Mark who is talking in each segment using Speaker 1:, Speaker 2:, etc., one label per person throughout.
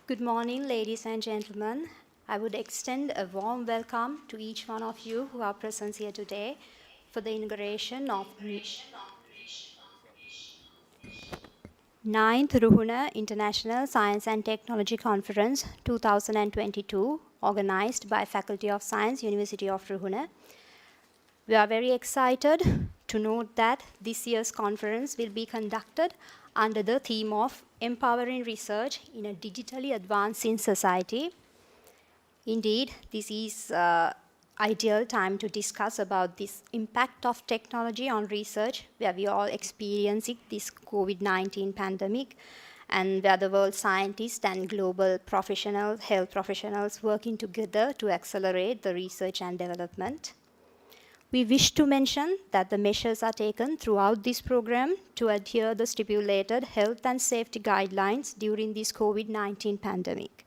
Speaker 1: Good morning, ladies and gentlemen. I would extend a warm welcome to each one of you who are present here today for the inauguration of ninth Ruhuna International Science and Technology Conference 2022, organized by Faculty of Science, University of Ruhuna. We are very excited to note that this year's conference will be conducted under the theme of Empowering Research in a Digitally Advancing Society. Indeed, this is ideal time to discuss about this impact of technology on research, where we all experiencing this COVID-19 pandemic, and where the world scientists and global health professionals working together to accelerate the research and development. We wish to mention that the measures are taken throughout this program to adhere the stipulated health and safety guidelines during this COVID-19 pandemic.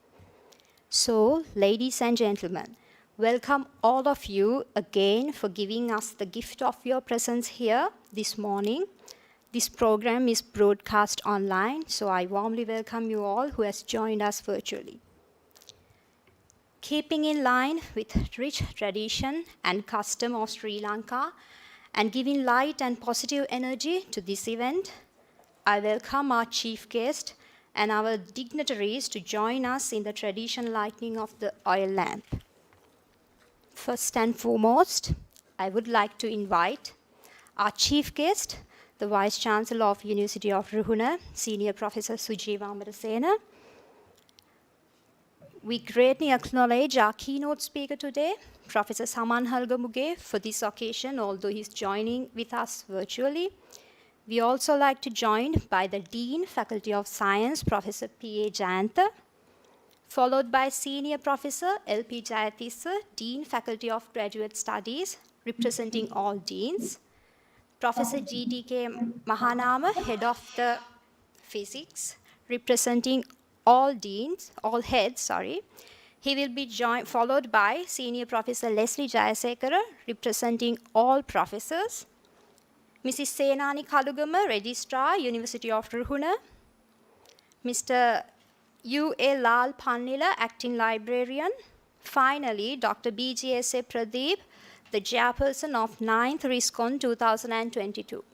Speaker 1: So, ladies and gentlemen, welcome all of you again for giving us the gift of your presence here this morning. This program is broadcast online, so I warmly welcome you all who has joined us virtually. Keeping in line with rich tradition and custom of Sri Lanka and giving light and positive energy to this event, I welcome our chief guest and our dignitaries to join us in the traditional lighting of the oil lamp. First and foremost, I would like to invite our chief guest, the Vice Chancellor of University of Ruhuna, Senior Professor Sujeeva Amarasena. We greatly acknowledge our keynote speaker today, Professor Saman Halgam, for this occasion, although he's joining with us virtually. We also like to join by the Dean, Faculty of Science, Professor P.A. Jayantha, followed by Senior Professor L.P. Jayatissa, Dean, Faculty of Graduate Studies, representing all deans, Professor G.D.K. Mahanama, Head of the Physics, representing all heads. He will be followed by Senior Professor Leslie Jayasekara, representing all professors, Mrs. Senani Kalugama, Registrar, University of Ruhuna, Mr. U.A. Lal Pannila, Acting Librarian, finally, Dr. B.G.S.A. Pradeep, the Chairperson of 9th Ristcon 2022.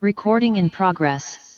Speaker 2: Recording in progress.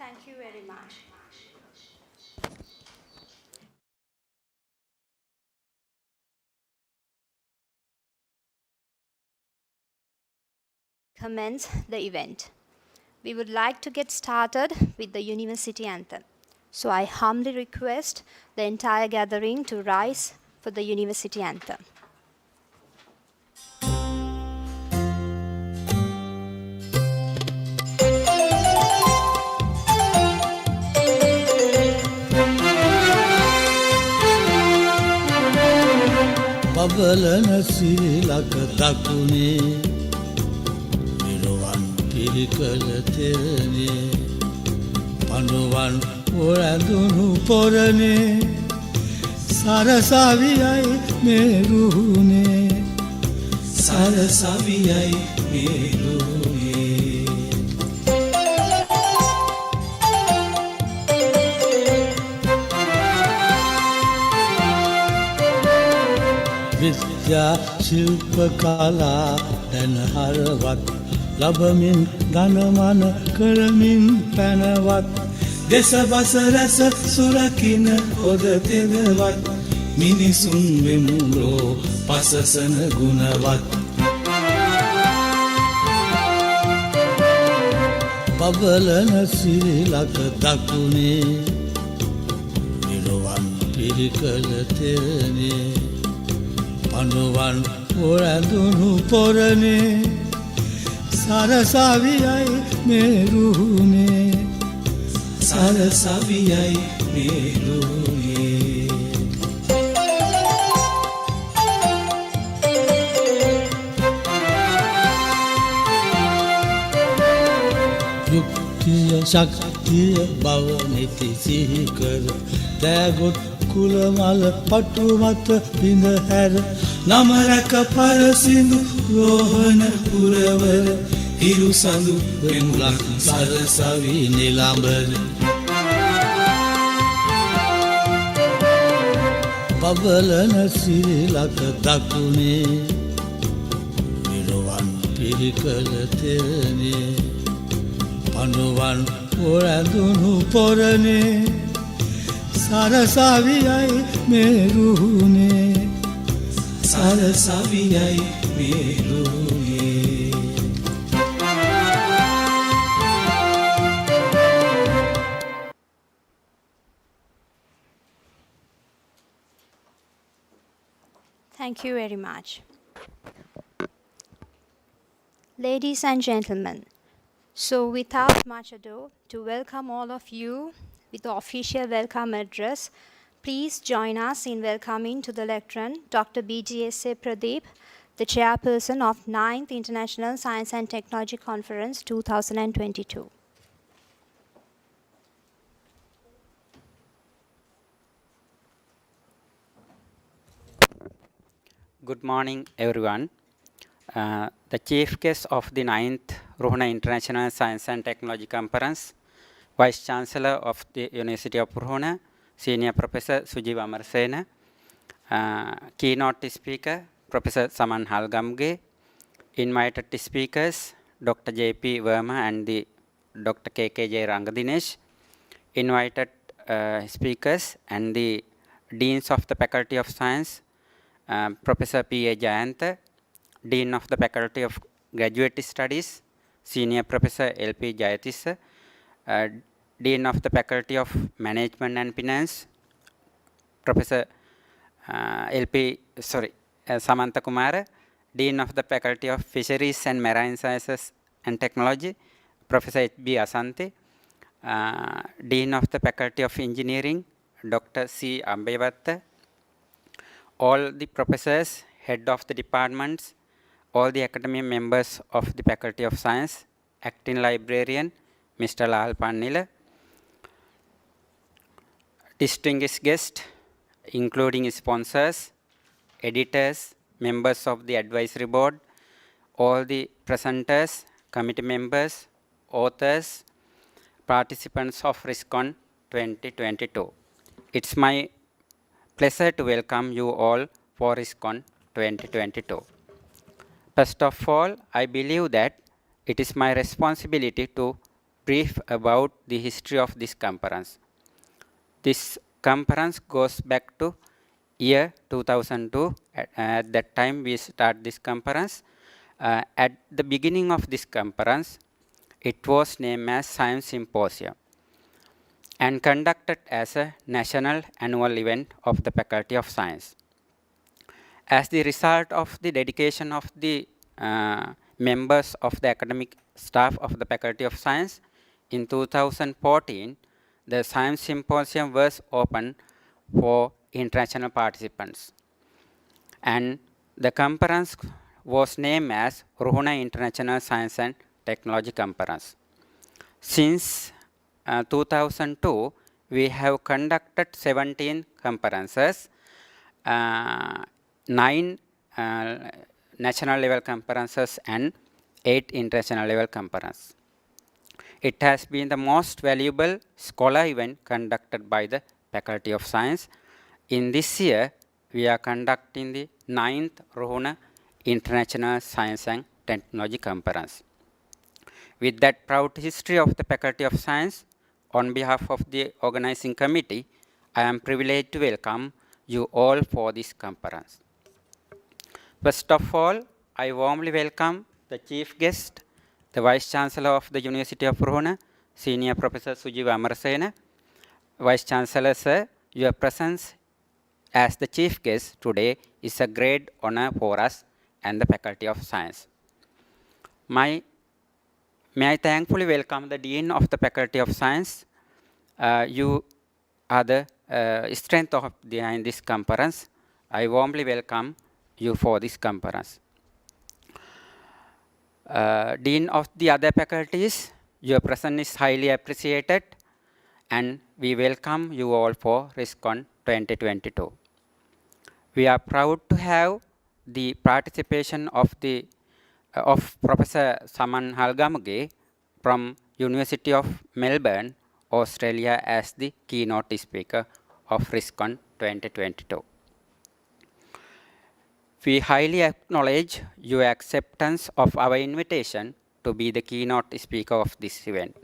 Speaker 1: Thank you very much. Commence the event. We would like to get started with the University Anthem. So I humbly request the entire gathering to rise for the University Anthem.
Speaker 3: බබලන සිරිලක දකුණේ නිරුවන් පිරිකල තෙරණේ පනුවන් ඔරැඳුණු පොරණේ සරසවියයි මේ රුහුණේ සරසවියයි මේ රුහුණේ විද්‍යා ශිල්ප කලා දැන හරවත් ලබමින් ධනමන කරමින් පැනවත් දෙසබස රැස සුරකින හොද තෙදවත් මිනිසුන් වෙමුලෝ පසසන ගුණවත් බබලන සිරිලක දකුණේ නිරුවන් පිරිකල තෙරණේ පනුවන් ඔරැඳුණු පොරණේ සරසවියයි මේ රුහුණේ සරසවියයි මේ රුහුණේ යුක්තිය ශක්තිය බව නිති සිහි කර දෑගොත් කුලමල පටුමත පිඳ හැර නමරැක පරසිඳු රෝහණ පුරවර හිරු සඳු වෙමුලක් සරසවි නිලඹර බබලන සිරිලක දකුණේ නිරුවන් පිරිකල තෙරණේ පනුවන් ඔරැඳුණු පොරණේ සරසවියයි මේ රුහුණේ සරසවියයි මේ රුහුණේ
Speaker 1: Thank you very much. Ladies and gentlemen, so without much ado, to welcome all of you with the official welcome address, please join us in welcoming to the lectern Dr. BGSA Pradeep, the chairperson of 9th International Science and Technology Conference 2022.
Speaker 4: Good morning, everyone. The chief guest of the 9th Ruhuna International Science and Technology Conference, Vice Chancellor of the University of Ruhuna, Senior Professor Sujiv Amarsena, keynote speaker, Professor Saman Halgam, invited speakers, Dr. J.P. Verma and the Dr. K.K.J. Rangadinesh, invited speakers and the Deans of the Faculty of Science, Professor P.A. Jayantha, Dean of the Faculty of Graduate Studies, Senior Professor L.P. Jayatissa, Dean of the Faculty of Management and Finance, Professor Samantha Kumara, Dean of the Faculty of Fisheries and Marine Sciences and Technology, Professor H.B. Asante, Dean of the Faculty of Engineering, Dr. C. Ambevatta, all the professors, head of the departments, all the academic members of the Faculty of Science, acting librarian, Mr. Lal Pannila, distinguished guests, including sponsors, editors, members of the advisory board, all the presenters, committee members, authors, participants of Ristcon 2022. It's my pleasure to welcome you all for Ristcon 2022. First of all, I believe that it is my responsibility to brief about the history of this conference. This conference goes back to year 2002. At that time, we start this conference. At the beginning of this conference, it was named as Science Symposium and conducted as a national annual event of the Faculty of Science. As the result of the dedication of the members of the academic staff of the Faculty of Science, in 2014, the Science Symposium was open for international participants. And the conference was named as Ruhuna International Science and Technology Conference. Since 2002, we have conducted 17 conferences, 9 national level conferences and 8 international level conferences. It has been the most valuable scholar event conducted by the Faculty of Science. In this year, we are conducting the 9th Ruhuna International Science and Technology Conference. With that proud history of the Faculty of Science, on behalf of the organizing committee, I am privileged to welcome you all for this conference. First of all, I warmly welcome the chief guest, the Vice Chancellor of the University of Ruhuna, Senior Professor Sujiv Amarasena. Vice Chancellor, sir, your presence as the chief guest today is a great honor for us and the Faculty of Science. May I thankfully welcome the Dean of the Faculty of Science. You are the strength behind this conference. I warmly welcome you for this conference. Dean of the other faculties, your presence is highly appreciated, and we welcome you all for Ristcon 2022. We are proud to have the participation of Professor Saman Halgam from University of Melbourne, Australia, as the keynote speaker of Ristcon 2022. We highly acknowledge your acceptance of our invitation to be the keynote speaker of this event.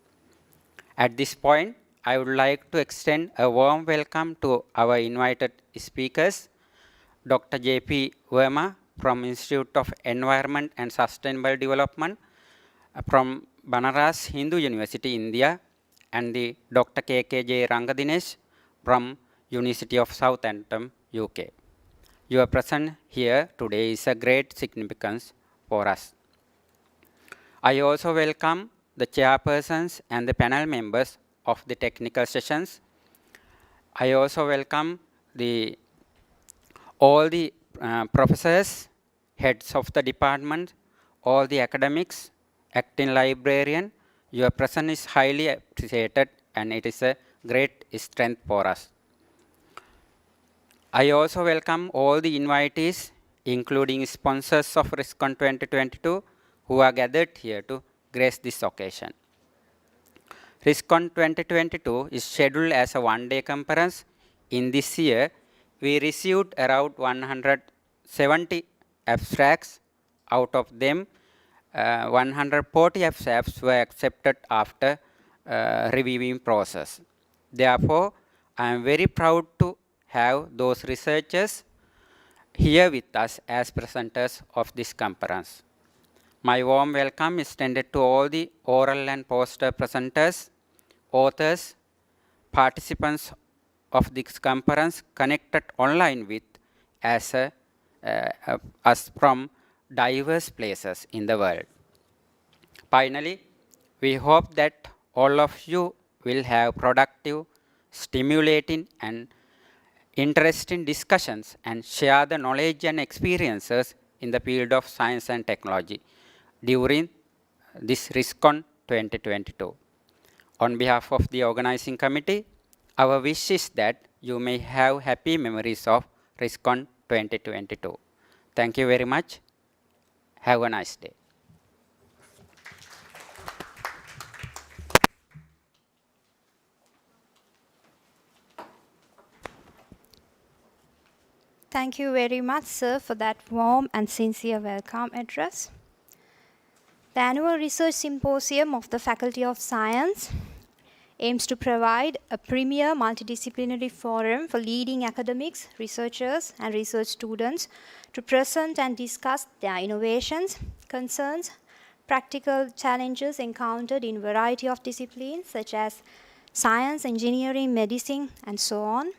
Speaker 4: At this point, I would like to extend a warm welcome to our invited speakers, Dr. J.P. Verma from Institute of Environment and Sustainable Development from Banaras Hindu University, India, and the Dr. K.K.J. Rangadinesh from University of South Anthem, UK. Your presence here today is a great significance for us. I also welcome the chairpersons and the panel members of the technical sessions. I also welcome all the professors, heads of the department, all the academics, acting librarian. Your presence is highly appreciated and it is a great strength for us. I also welcome all the invitees, including sponsors of Ristcon 2022, who are gathered here to grace this occasion. Ristcon 2022 is scheduled as a one-day conference. In this year, we received around 170 abstracts. Out of them, 140 abstracts were accepted after reviewing process. Therefore, I am very proud to have those researchers here with us as presenters of this conference. My warm welcome is extended to all the oral and poster presenters, authors, participants of this conference connected online with us from diverse places in the world. Finally, we hope that all of you will have productive, stimulating, and interesting discussions and share the knowledge and experiences in the field of science and technology during this Ristcon 2022. On behalf of the organizing committee, our wish is that you may have happy memories of Ristcon 2022. Thank you very much. Have a nice day.
Speaker 1: Thank you very much, sir, for that warm and sincere welcome address. The annual research symposium of the Faculty of Science aims to provide a premier multidisciplinary forum for leading academics, researchers, and research students to present and discuss their innovations, concerns, practical challenges encountered in a variety of disciplines such as science, engineering, medicine, and so on.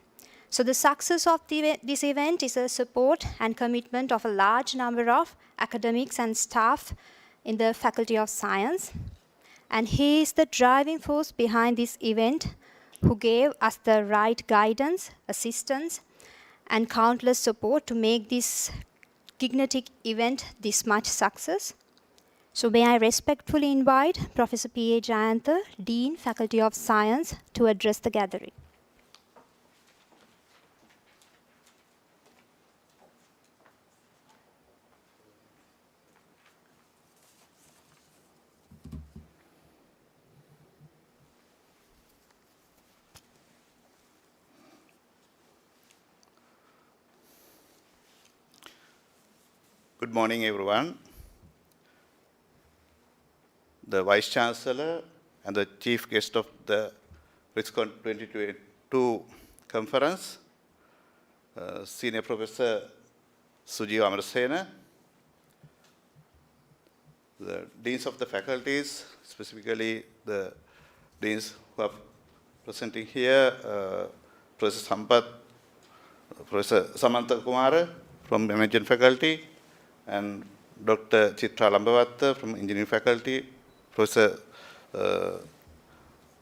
Speaker 1: So the success of this event is a support and commitment of a large number of academics and staff in the Faculty of Science. And he is the driving force behind this event, who gave us the right guidance, assistance, and countless support to make this gigantic event this much success. So may I respectfully invite Professor P.A. Jayantha, Dean, Faculty of Science, to address the gathering.
Speaker 5: Good morning, everyone. The Vice Chancellor and the Chief Guest of the Ristcon 2022 conference, Senior Professor Sujiv Amarasena, the Deans of the faculties, specifically the Deans who are presenting here, Professor Sampath, Professor Samantha Kumara from Management Faculty, and Dr. Chitra Lambavatta from Engineering Faculty, Professor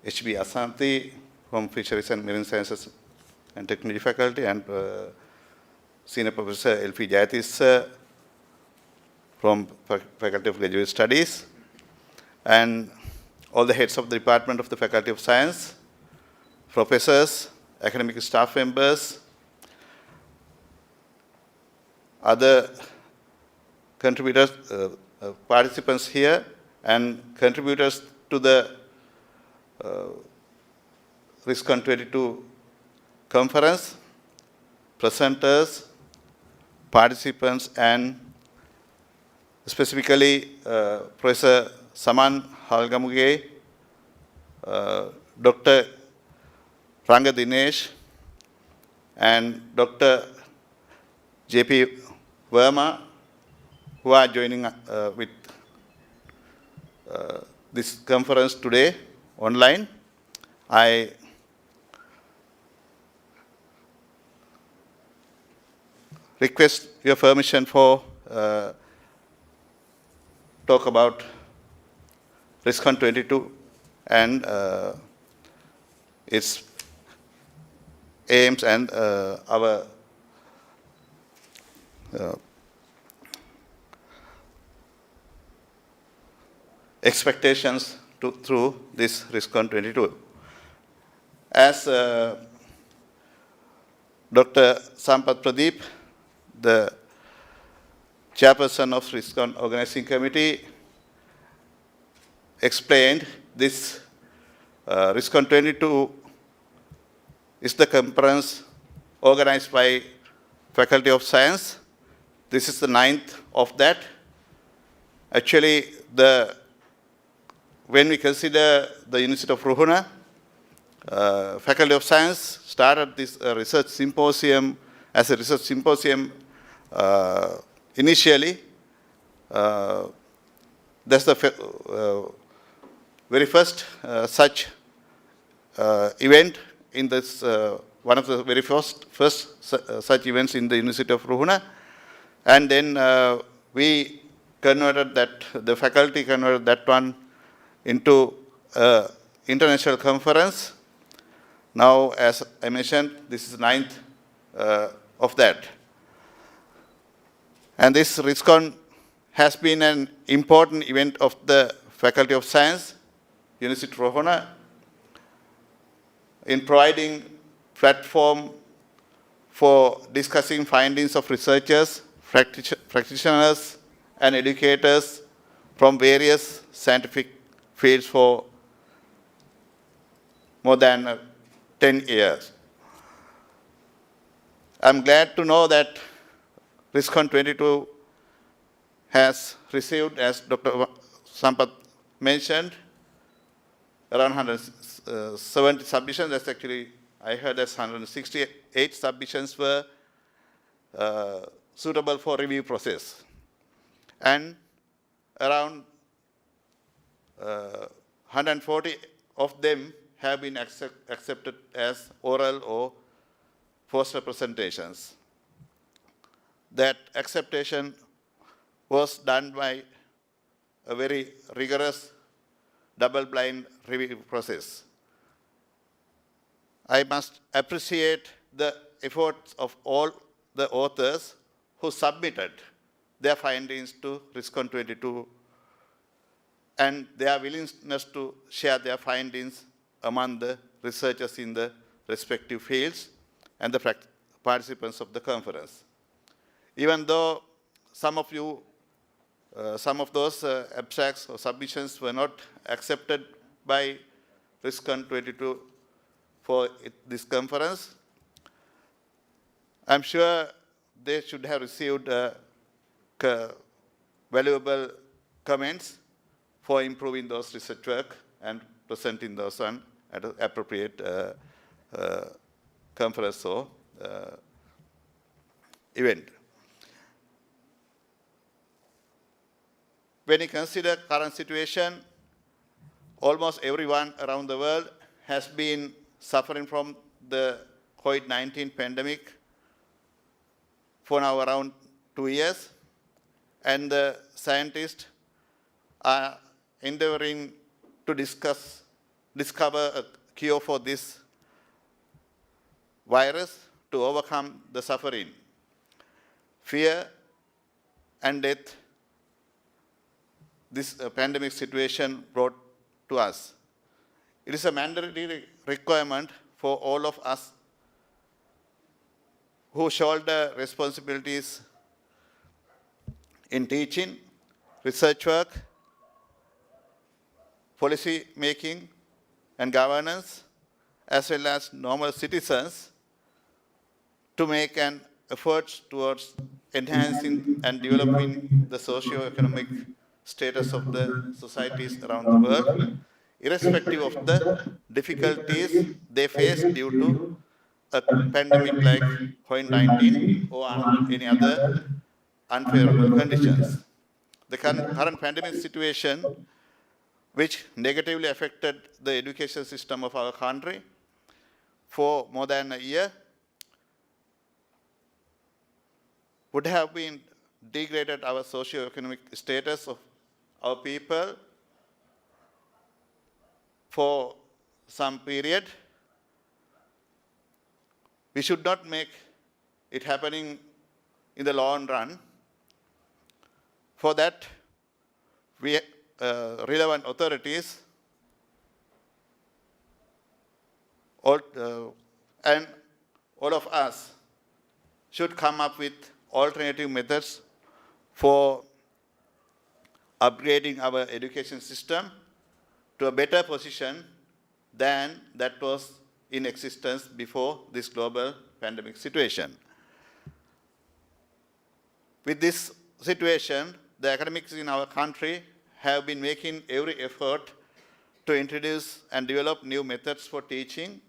Speaker 5: H.B. Asanti from Fisheries and Marine Sciences and Technology Faculty, and Senior Professor L.P. Jayathissa from Faculty of Graduate Studies, and all the heads of the Department of the Faculty of Science, professors, academic staff members, other contributors, participants here, and contributors to the Ristcon 22 conference, presenters, participants, and specifically Professor Saman Halgam, Dr. Ranga Dinesh, and Dr. J.P. Verma, who are joining with this conference today online. I request your permission for talk about Ristcon 22 and its aims and our expectations through this Ristcon 22. As Dr. Sampath Pradeep, the chairperson of Ristcon Organizing Committee, explained, this Ristcon 22 is the conference organized by Faculty of Science. This is the 9th of that. Actually, when we consider the University of Ruhuna, Faculty of Science started this research symposium as a research symposium initially. That's the very first such event in this, one of the very first such events in the University of Ruhuna. And then we converted that, the faculty converted that one into an international conference. Now, as I mentioned, this is the 9th of that. And this Ristcon has been an important event of the Faculty of Science, University of Ruhuna, in providing platform for discussing findings of researchers, practitioners, and educators from various scientific fields for more than 10 years. I'm glad to know that Ristcon 22 has received, as Dr. Sampath mentioned, around 170 submissions. That's actually, I heard that's 168 submissions were suitable for review process. And around 140 of them have been accepted as oral or poster presentations. That acceptation was done by a very rigorous double-blind review process. I must appreciate the efforts of all the authors who submitted their findings to Ristcon 22 and their willingness to share their findings among the researchers in the respective fields and the participants of the conference. Even though some of those abstracts or submissions were not accepted by Ristcon 22 for this conference, I'm sure they should have received valuable comments for improving those research work and presenting those on at an appropriate conference or event. When you consider current situation, almost everyone around the world has been suffering from the COVID-19 pandemic for now around 2 years, and the scientists are endeavoring to discover a cure for this virus to overcome the suffering, fear, and death this pandemic situation brought to us. It is a mandatory requirement for all of us who shoulder responsibilities in teaching, research work, policy making, and governance, as well as normal citizens, to make an effort towards enhancing and developing the socio-economic status of the societies around the world, irrespective of the difficulties they face due to a pandemic like COVID-19 or any other unfavorable conditions. The current pandemic situation, which negatively affected the education system of our country for more than a year, would have been degraded our socio-economic status of our people for some period. We should not make it happening in the long run. For that, we relevant authorities and all of us should come up with alternative methods for upgrading our education system to a better position than that was in existence before this global pandemic situation. With this situation, the academics in our country have been making every effort to introduce and develop new methods for teaching,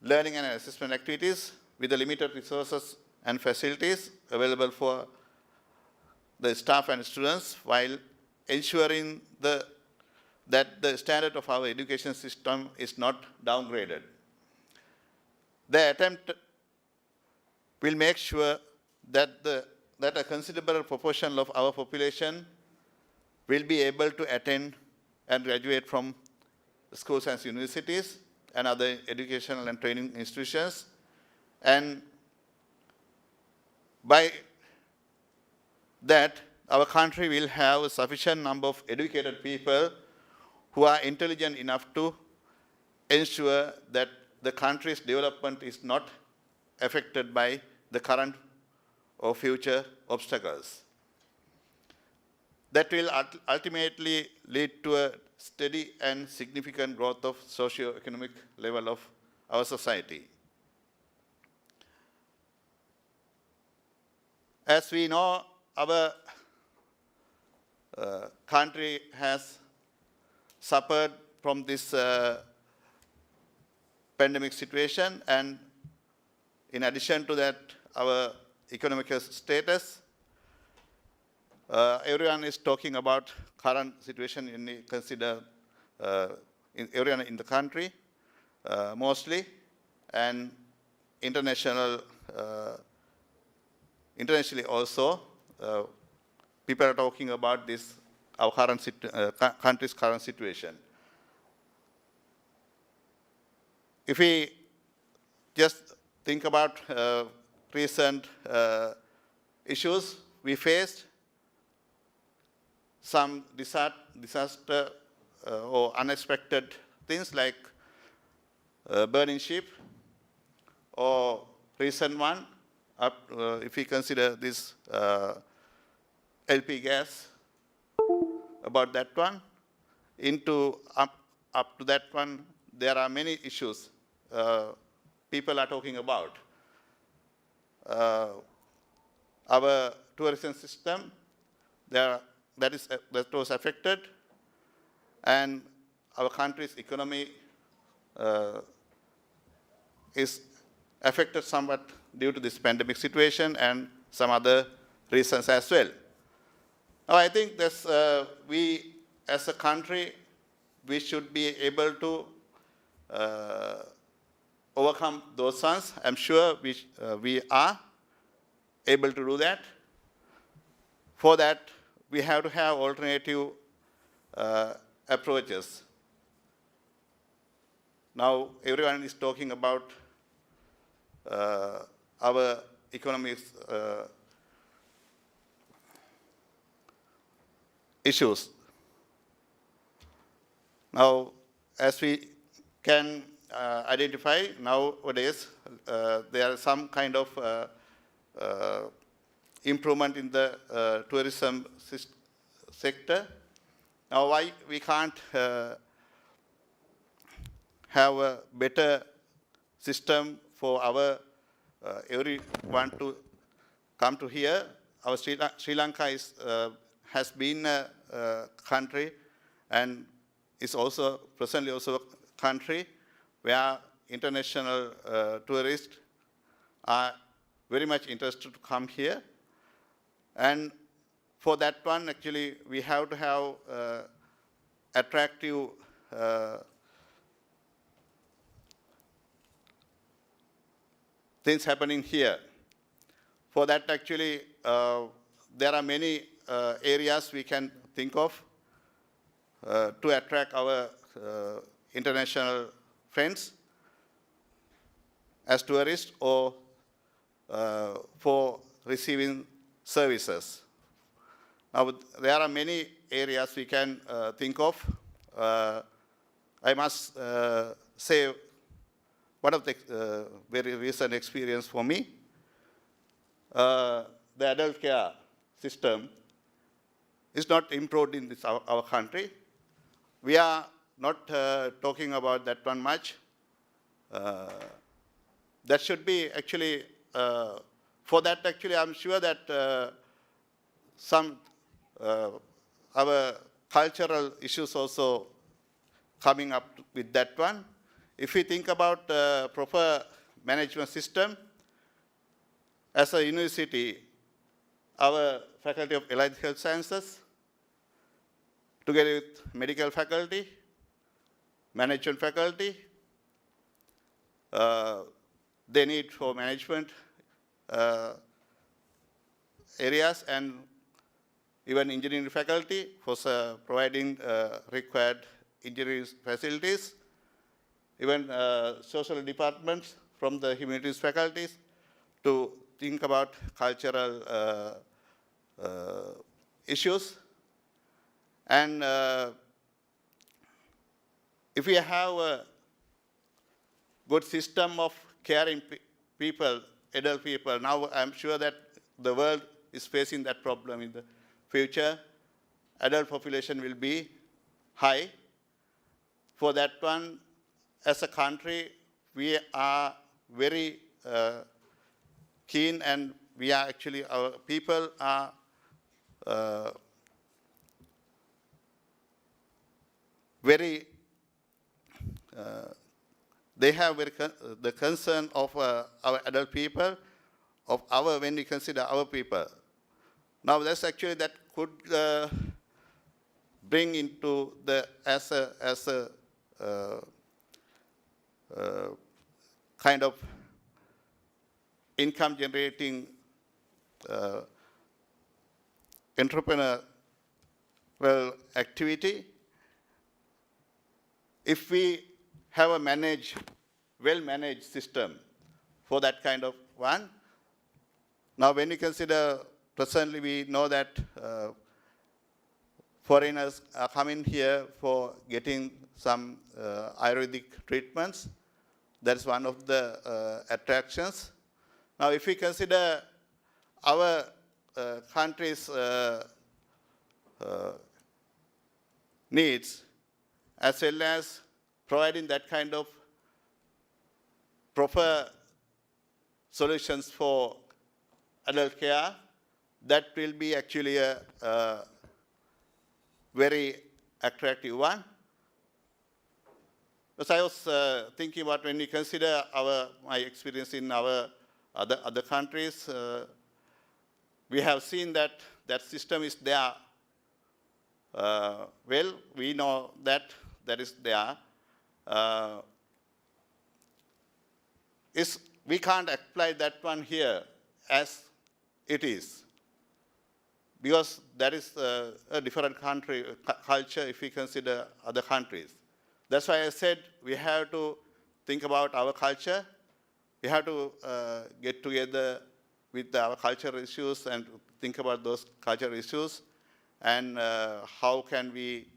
Speaker 5: learning and assessment activities with the limited resources and facilities available for the staff and students, while ensuring that the standard of our education system is not downgraded. The attempt will make sure that a considerable proportion of our population will be able to attend and graduate from schools and universities and other educational and training institutions. And by that, our country will have a sufficient number of educated people who are intelligent enough to ensure that the country's development is not affected by the current or future obstacles. That will ultimately lead to a steady and significant growth of socio-economic level of our society. As we know, our country has suffered from this pandemic situation, and in addition to that, our economic status. Everyone is talking about current situation in consider everyone in the country mostly, and internationally also people are talking about this our current country's current situation. If we just think about recent issues we faced, some disaster or unexpected things like burning ship, or recent one, if we consider this LP gas, about that one, up to that one, there are many issues people are talking about. Our tourism system, that was affected, and our country's economy is affected somewhat due to this pandemic situation and some other reasons as well. Now, I think this, we as a country, we should be able to overcome those ones. I'm sure we are able to do that. For that, we have to have alternative approaches. Now, everyone is talking about our economic issues. Now, as we can identify nowadays, there are some kind of improvement in the tourism sector. Now, why we can't have a better system for our everyone to come to here? Our Sri Lanka has been a country, and is also presently also a country where international tourists are very much interested to come here. And for that one, actually, we have to have attractive things happening here. For that, actually, there are many areas we can think of to attract our international friends as tourists, or for receiving services. Now, there are many areas we can think of. I must say, one of the very recent experience for me, the adult care system is not improved in our country. We are not talking about that one much. That should be actually, for that actually I'm sure that some our cultural issues also coming up with that one. If we think about proper management system, as a university, our Faculty of Allied Health Sciences, together with medical faculty, management faculty, they need for management areas, and even engineering faculty for providing required engineering facilities, even social departments from the humanities faculties to think about cultural issues. And if we have a good system of caring people, adult people, now I'm sure that the world is facing that problem in the future. Adult population will be high. For that one, as a country, we are very keen, and we are actually, our people are very, they have the concern of our adult people, of when we consider our people. Now that's actually that could bring into the as a kind of income generating entrepreneurial activity. If we have a well-managed system for that kind of one. Now when you consider, presently we know that foreigners are coming here for getting some Ayurvedic treatments. That's one of the attractions. Now if we consider our country's needs, as well as providing that kind of proper solutions for adult care, that will be actually a very attractive one. Because I was thinking about when we consider my experience in our other countries, we have seen that that system is there. Well, we know that is there. We can't apply that one here as it is, because that is a different culture if we consider other countries. That's why I said we have to think about our culture. We have to get together with our cultural issues and think about those cultural issues, and how can we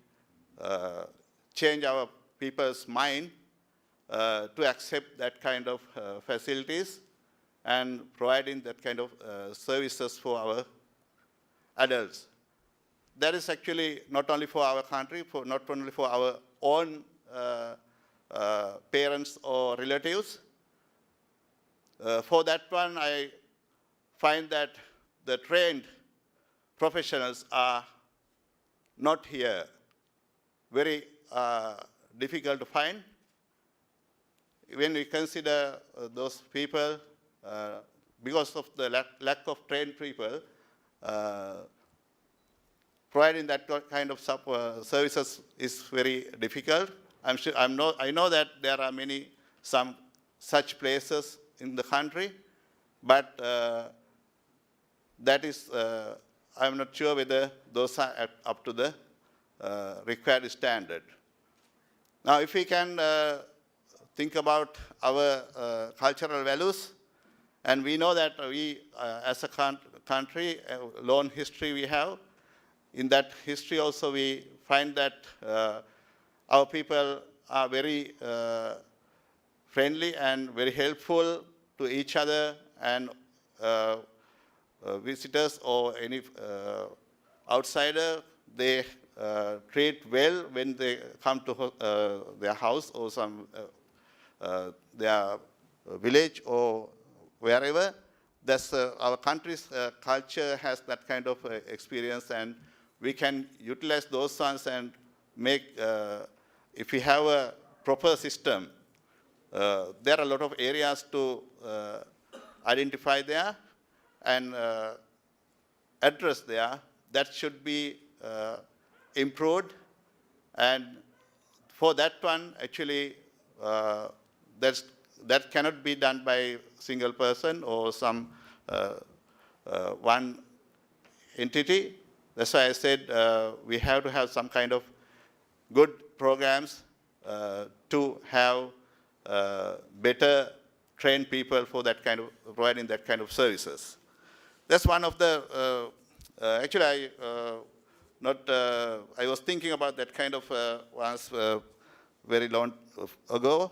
Speaker 5: change our people's mind to accept that kind of facilities and providing that kind of services for our adults. That is actually not only for our country, not only for our own parents or relatives. For that one, I find that the trained professionals are not here. Very difficult to find. When we consider those people, because of the lack of trained people, providing that kind of services is very difficult. I know that there are some such places in the country, but that is, I'm not sure whether those are up to the required standard. Now, if we can think about our cultural values, and we know that we, as a country, a long history we have. In that history also we find that our people are very friendly and very helpful to each other, and visitors or any outsider, they treat well when they come to their house or their village or wherever. That's our country's culture has that kind of experience, and we can utilize those ones and make, if we have a proper system, there are a lot of areas to identify there and address there. That should be improved, and for that one, actually, that cannot be done by a single person or some one entity. That's why I said we have to have some kind of good programs to have better trained people for that kind of providing that kind of services. That's one of the. Actually, I was thinking about that kind of once very long ago.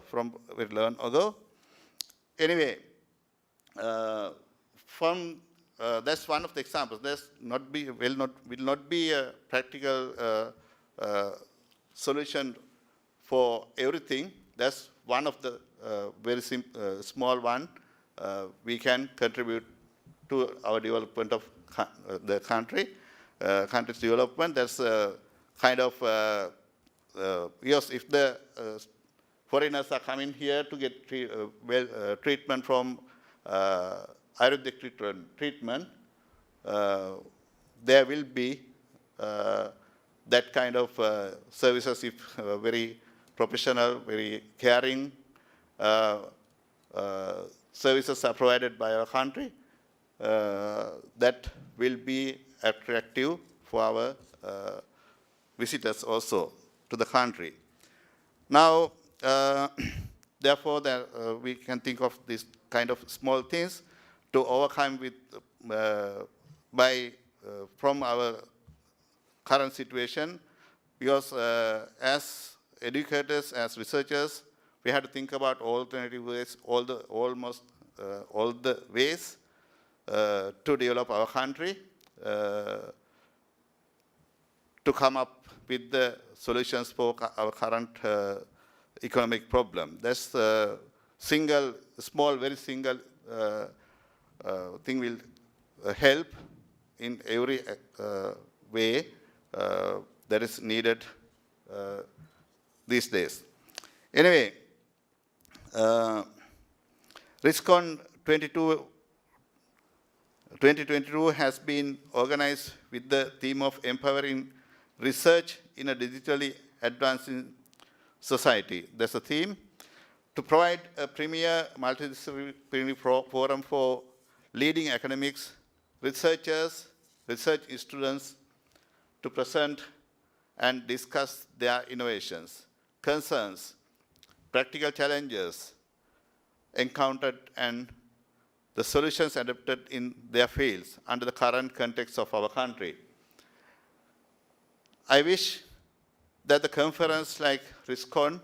Speaker 5: Anyway, that's one of the examples. Will not be a practical solution for everything. That's one of the very small one we can contribute to our development of the country's development. That's a kind of yes, if the foreigners are coming here to get treatment from Ayurvedic treatment, there will be that kind of services if very professional, very caring services are provided by our country. That will be attractive for our visitors also to the country. Now, therefore, we can think of this kind of small things to overcome with from our current situation, because as educators, as researchers, we have to think about alternative ways, almost all the ways to develop our country, to come up with the solutions for our current economic problem. That's a small, very single thing will help in every way that is needed these days. Anyway, Ristcon 2022 has been organized with the theme of empowering research in a digitally advancing society. That's a theme. To provide a premier multidisciplinary forum for leading academics, researchers, research students to present and discuss their innovations, concerns, practical challenges encountered, and the solutions adopted in their fields under the current context of our country. I wish that the conference like Ristcon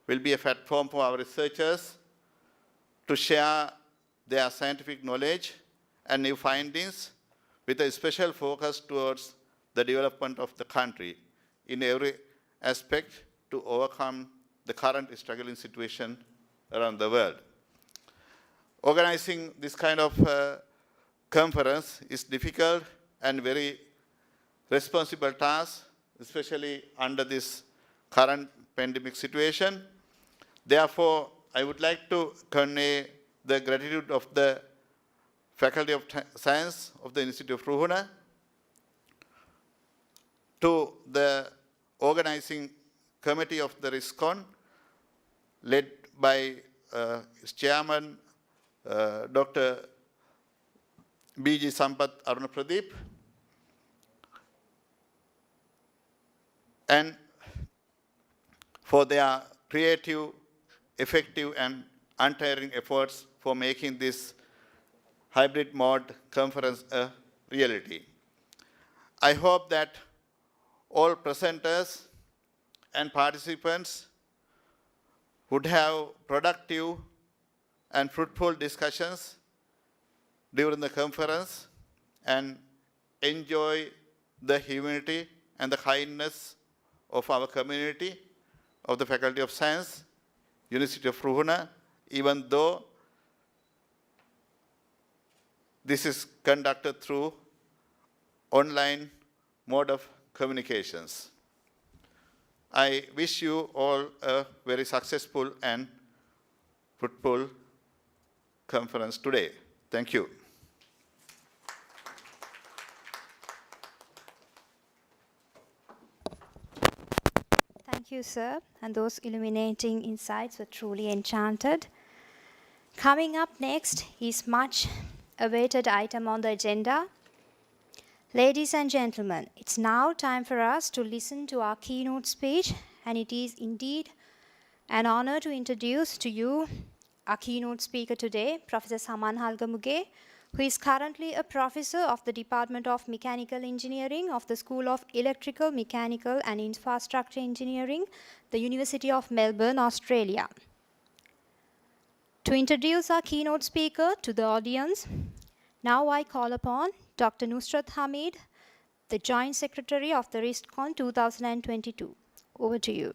Speaker 5: will be a platform for our researchers to share their scientific knowledge and new findings with a special focus towards the development of the country in every aspect to overcome the current struggling situation around the world. Organizing this kind of conference is difficult and very responsible task, especially under this current pandemic situation. Therefore, I would like to convey the gratitude of the Faculty of Science of the Institute of Ruhuna to the organizing committee of the Ristcon, led by its chairman, Dr. B.G. Sampath Aruna Pradeep, and for their creative, effective, and untiring efforts for making this hybrid mode conference a reality. I hope that all presenters and participants would have productive and fruitful discussions during the conference and enjoy the humanity and the kindness of our community of the Faculty of Science, University of Ruhuna, even though this is conducted through online mode of communications. I wish you all a very successful and fruitful conference today. Thank you.
Speaker 1: Thank you, sir. And those illuminating insights were truly enchanted. Coming up next is much awaited item on the agenda. Ladies and gentlemen, it's now time for us to listen to our keynote speech, and it is indeed an honor to introduce to you our keynote speaker today, Professor Saman Halgam, who is currently a professor of the Department of Mechanical Engineering of the School of Electrical, Mechanical and Infrastructure Engineering, the University of Melbourne, Australia. To introduce our keynote speaker to the audience, now I call upon Dr. Nusrat Hamid, the Joint Secretary of the Ristcon 2022. Over to you.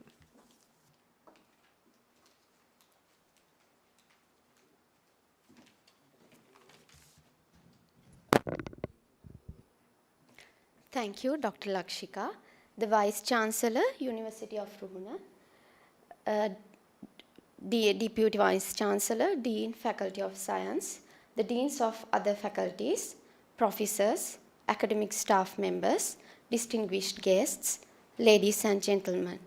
Speaker 6: Thank you, Dr. Lakshika. the Vice Chancellor, University of Ruhuna, the Deputy Vice Chancellor, Dean, Faculty of Science, the Deans of other faculties, professors, academic staff members, distinguished guests, ladies and gentlemen.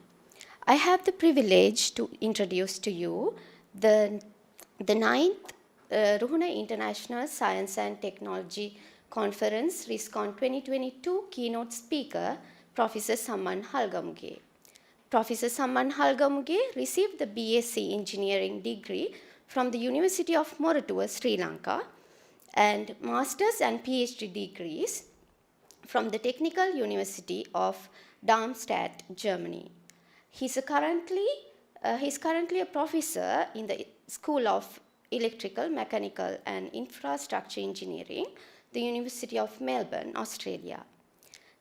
Speaker 6: I have the privilege to introduce to you the 9th Ruhuna International Science and Technology Conference, Ristcon 2022 keynote speaker, Professor Saman Halgam. Professor Saman Halgam received the BSc Engineering degree from the University of Moratuwa, Sri Lanka, and Master's and PhD degrees from the Technical University of Darmstadt, Germany. He's currently a professor in the School of Electrical, Mechanical and Infrastructure Engineering, the University of Melbourne, Australia.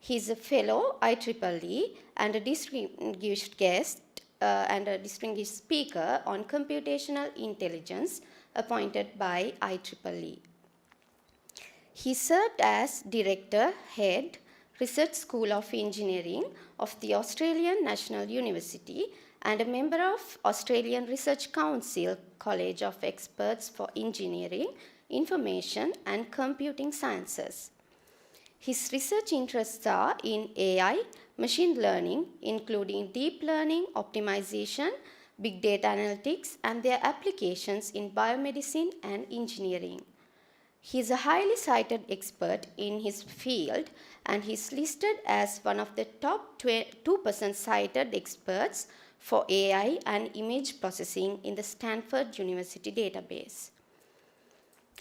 Speaker 6: He is a fellow IEEE and a distinguished guest and a distinguished speaker on computational intelligence appointed by IEEE. He served as Director, Head, Research School of Engineering of the Australian National University and a member of Australian Research Council College of Experts for Engineering, Information and Computing Sciences. His research interests are in AI, machine learning, including deep learning, optimization, big data analytics, and their applications in biomedicine and engineering. He is a highly cited expert in his field and he is listed as one of the top 2% cited experts for AI and image processing in the Stanford University database.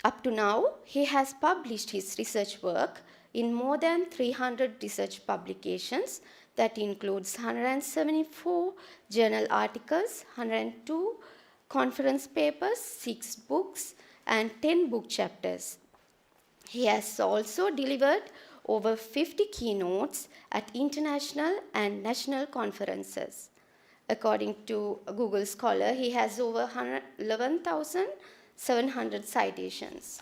Speaker 6: Up to now, he has published his research work in more than 300 research publications that includes 174 journal articles, 102 conference papers, 6 books, and 10 book chapters. He has also delivered over 50 keynotes at international and national conferences. According to Google Scholar, he has over 11,700 citations.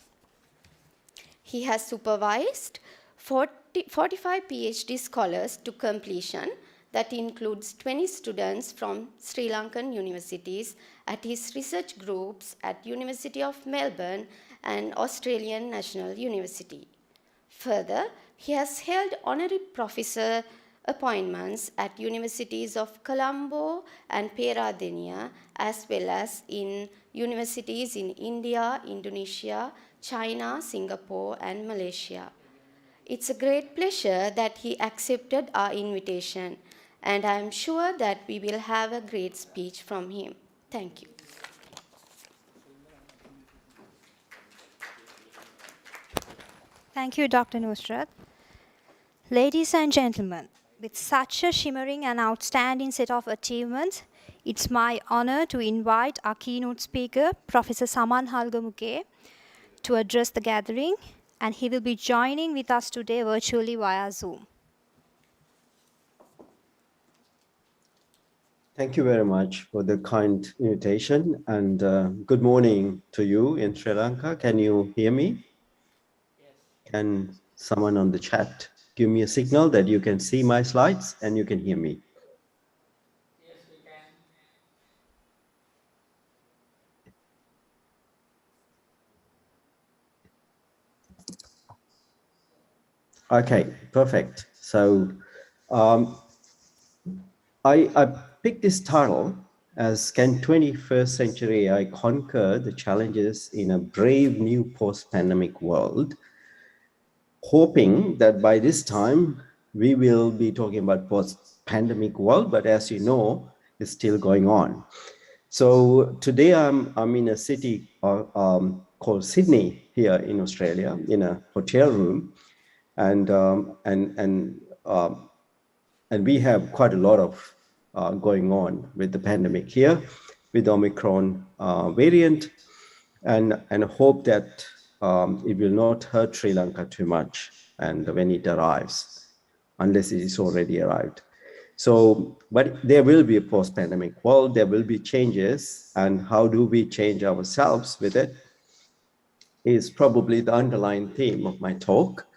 Speaker 6: He has supervised 45 PhD scholars to completion. That includes 20 students from Sri Lankan universities at his research groups at University of Melbourne and Australian National University. Further, he has held honorary professor appointments at universities of Colombo and Peradeniya, as well as in universities in India, Indonesia, China, Singapore, and Malaysia. It's a great pleasure that he accepted our invitation, and I am sure that we will have a great speech from him. Thank you.
Speaker 1: Thank you, Dr. Nusrat. Ladies and gentlemen, with such a shimmering and outstanding set of achievements, it's my honor to invite our keynote speaker, Professor Saman Halgamuke, to address the gathering, and he will be joining with us today virtually via Zoom.
Speaker 7: Thank you very much for the kind invitation, and good morning to you in Sri Lanka. Can you hear me? Can someone on the chat give me a signal that you can see my slides and you can hear me?
Speaker 4: Yes, we can.
Speaker 7: Okay, perfect. So I picked this title as Can 21st Century AI Conquer the Challenges in a Brave New Post-Pandemic World? Hoping that by this time we will be talking about post-pandemic world, but as you know, it's still going on. So today I'm in a city called Sydney here in Australia, in a hotel room, and we have quite a lot of going on with the pandemic here, with the Omicron variant, and hope that it will not hurt Sri Lanka too much and when it arrives, unless it is already arrived. So, but there will be a post-pandemic world, there will be changes, and how do we change ourselves with it is probably the underlying theme of my talk.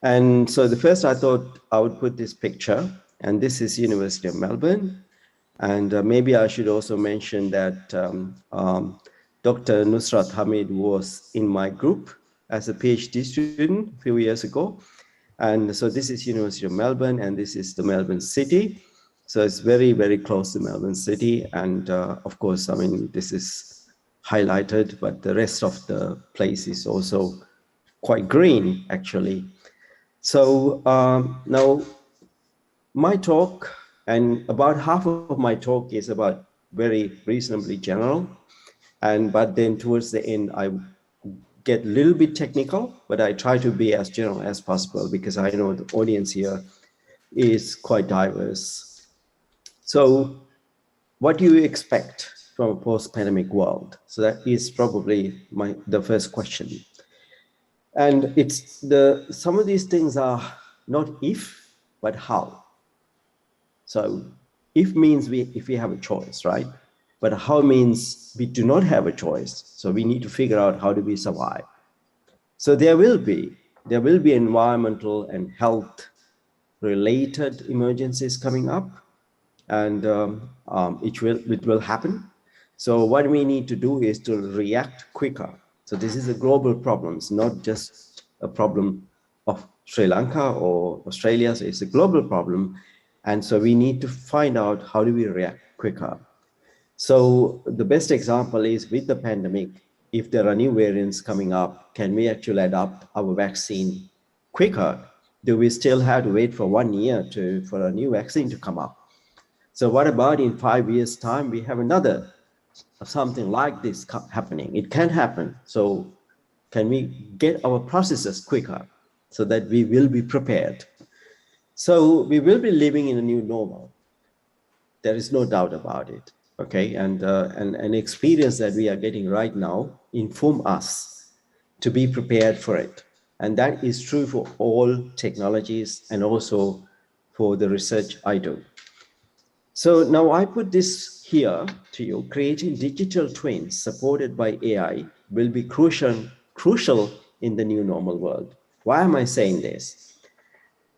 Speaker 7: And so the first I thought I would put this picture and this is University of Melbourne. And maybe I should also mention that Dr. Nusrat Hamid was in my group as a PhD student a few years ago. And so this is University of Melbourne, and this is the Melbourne City. So it's very, very close to Melbourne City. And of course, I mean, this is highlighted, but the rest of the place is also quite green, actually. So now my talk, and about half of my talk is about very reasonably general. But then towards the end, I get a little bit technical, but I try to be as general as possible because I know the audience here is quite diverse. So what do you expect from a post-pandemic world? So that is probably the first question. And it's some of these things are not if, but how. So if means if we have a choice, right? But how means we do not have a choice. So we need to figure out how do we survive. So there will be environmental and health related emergencies coming up, and it will happen. So what we need to do is to react quicker. So this is a global problem. It's not just a problem of Sri Lanka or Australia. So it's a global problem. And so we need to find out how do we react quicker. So the best example is with the pandemic, if there are new variants coming up, can we actually adapt our vaccine quicker? Do we still have to wait for 1 year for a new vaccine to come up? So what about in 5 years' time, we have another something like this happening? It can happen. So can we get our processes quicker so that we will be prepared? So we will be living in a new normal. There is no doubt about it. Okay, and an experience that we are getting right now inform us to be prepared for it. And that is true for all technologies and also for the research I do. So now I put this here to you. Creating digital twins supported by AI will be crucial in the new normal world. Why am I saying this?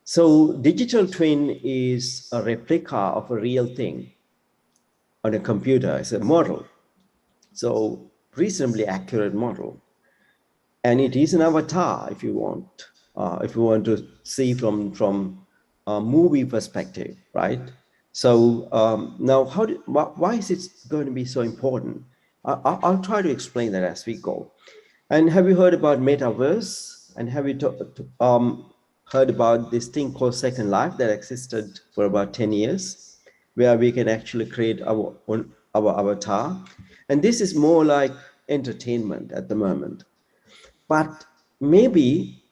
Speaker 7: So digital twin is a replica of a real thing on a computer. It's a model. So reasonably accurate model. And it is an avatar if you want to see from a movie perspective, right? So now why is it going to be so important? I'll try to explain that as we go. And have you heard about metaverse? And have you heard about this thing called Second Life that existed for about 10 years, where we can actually create our avatar? And this is more like entertainment at the moment. But maybe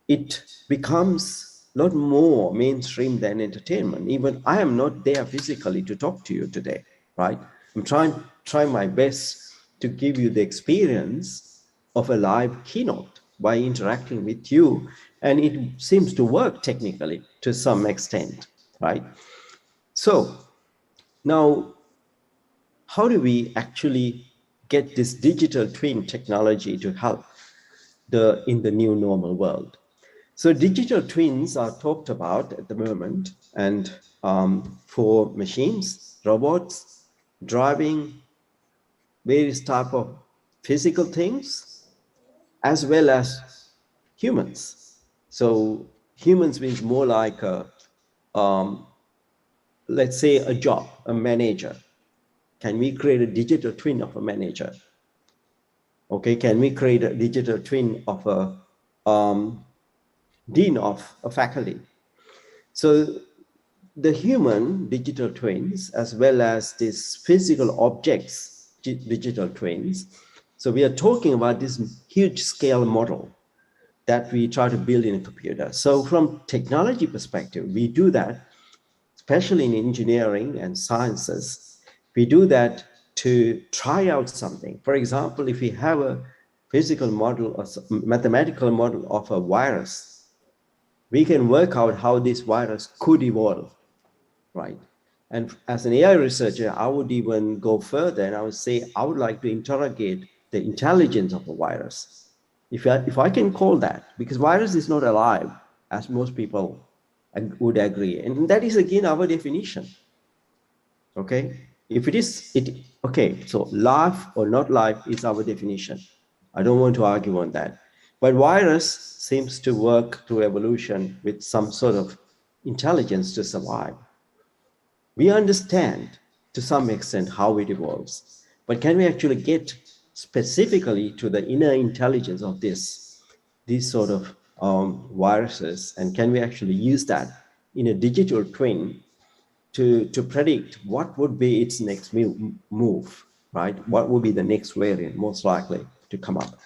Speaker 7: it becomes a lot more mainstream than entertainment. Even I am not there physically to talk to you today, right? I'm trying my best to give you the experience of a live keynote by interacting with you. And it seems to work technically to some extent, right? So now, how do we actually get this digital twin technology to help in the new normal world? So digital twins are talked about at the moment, and for machines, robots, driving, various type of physical things, as well as humans. So humans means more like let's say a job, a manager. Can we create a digital twin of a manager? Okay, can we create a digital twin of a dean of a faculty? So the human digital twins, as well as these physical objects, digital twins. So we are talking about this huge scale model that we try to build in a computer. So from technology perspective, we do that, especially in engineering and sciences. We do that to try out something. For example, if we have a physical model or mathematical model of a virus, we can work out how this virus could evolve, right? And as an AI researcher, I would even go further and I would say, I would like to interrogate the intelligence of a virus. If I can call that, because virus is not alive, as most people would agree. And that is again our definition. Okay, if it is, okay, so life or not life is our definition. I don't want to argue on that. But virus seems to work through evolution with some sort of intelligence to survive. We understand to some extent how it evolves, but can we actually get specifically to the inner intelligence of these sort of viruses, and can we actually use that in a digital twin to predict what would be its next move, right? What would be the next variant most likely to come up?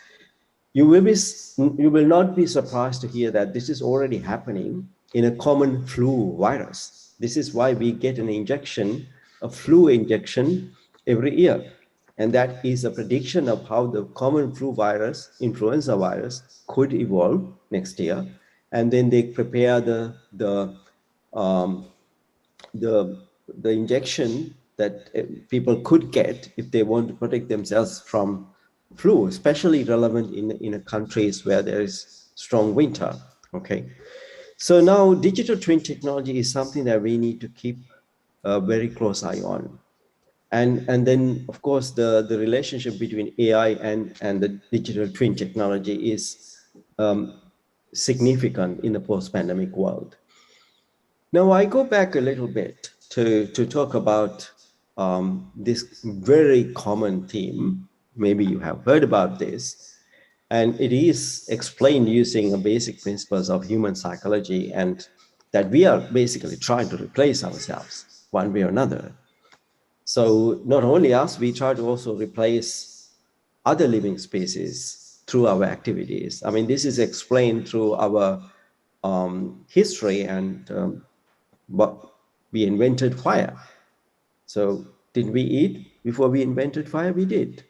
Speaker 7: You will not be surprised to hear that this is already happening in a common flu virus. This is why we get an injection, a flu injection every year. And that is a prediction of how the common flu virus, influenza virus, could evolve next year. And then they prepare the injection that people could get if they want to protect themselves from flu, especially relevant in countries where there is strong winter. Okay, so now digital twin technology is something that we need to keep a very close eye on. And then, of course, the relationship between AI and the digital twin technology is significant in the post-pandemic world. Now, I go back a little bit to talk about this very common theme. Maybe you have heard about this, and it is explained using a basic principles of human psychology, and that we are basically trying to replace ourselves one way or another. So not only us, we try to also replace other living species through our activities. I mean, this is explained through our history, and but we invented fire. So did we eat before we invented fire? We did.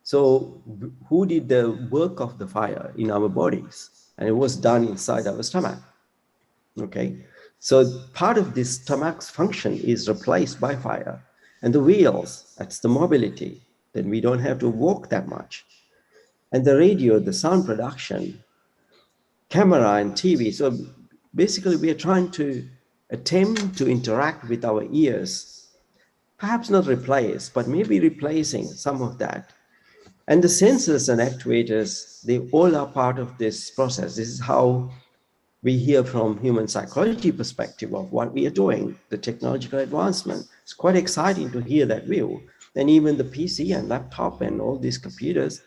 Speaker 7: So who did the work of the fire in our bodies? And it was done inside our stomach. Okay, so part of this stomach's function is replaced by fire. And the wheels, that's the mobility. Then we don't have to walk that much. And the radio, the sound production, camera and TV. So basically we are trying to attempt to interact with our ears, perhaps not replace, but maybe replacing some of that. And the sensors and actuators, they all are part of this process. This is how we hear from human psychology perspective of what we are doing, the technological advancement. It's quite exciting to hear that view. And even the PC and laptop and all these computers,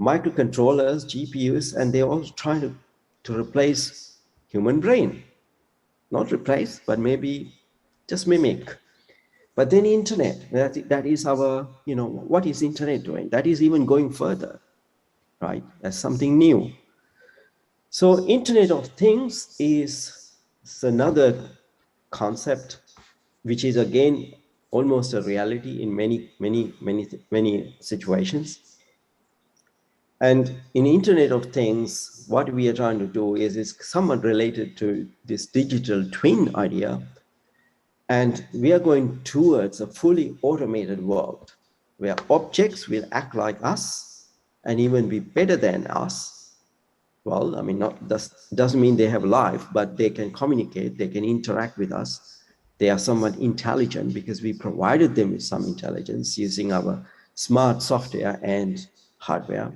Speaker 7: microcontrollers, GPUs, and they're all trying to replace human brain. Not replace, but maybe just mimic. But then internet, that is our, what is internet doing? That is even going further, right? That's something new. So Internet of Things is another concept, which is again almost a reality in many situations. And in Internet of Things, what we are trying to do is somewhat related to this digital twin idea. And we are going towards a fully automated world where objects will act like us and even be better than us. Well, I mean, doesn't mean they have life, but they can communicate, they can interact with us. They are somewhat intelligent because we provided them with some intelligence using our smart software and hardware.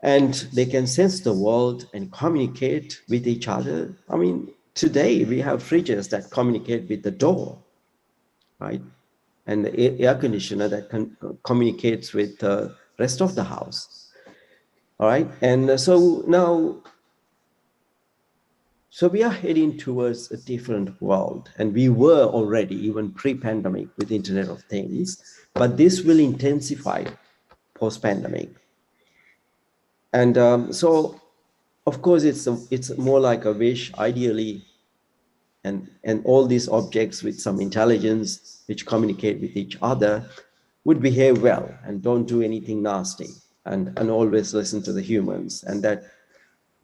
Speaker 7: And they can sense the world and communicate with each other. I mean, today we have fridges that communicate with the door, right? And the air conditioner that communicates with the rest of the house. All right, and so now, so we are heading towards a different world, and we were already even pre-pandemic with Internet of Things, but this will intensify post-pandemic. And so, of course, it's more like a wish, ideally, and all these objects with some intelligence which communicate with each other would behave well and don't do anything nasty and always listen to the humans. And that,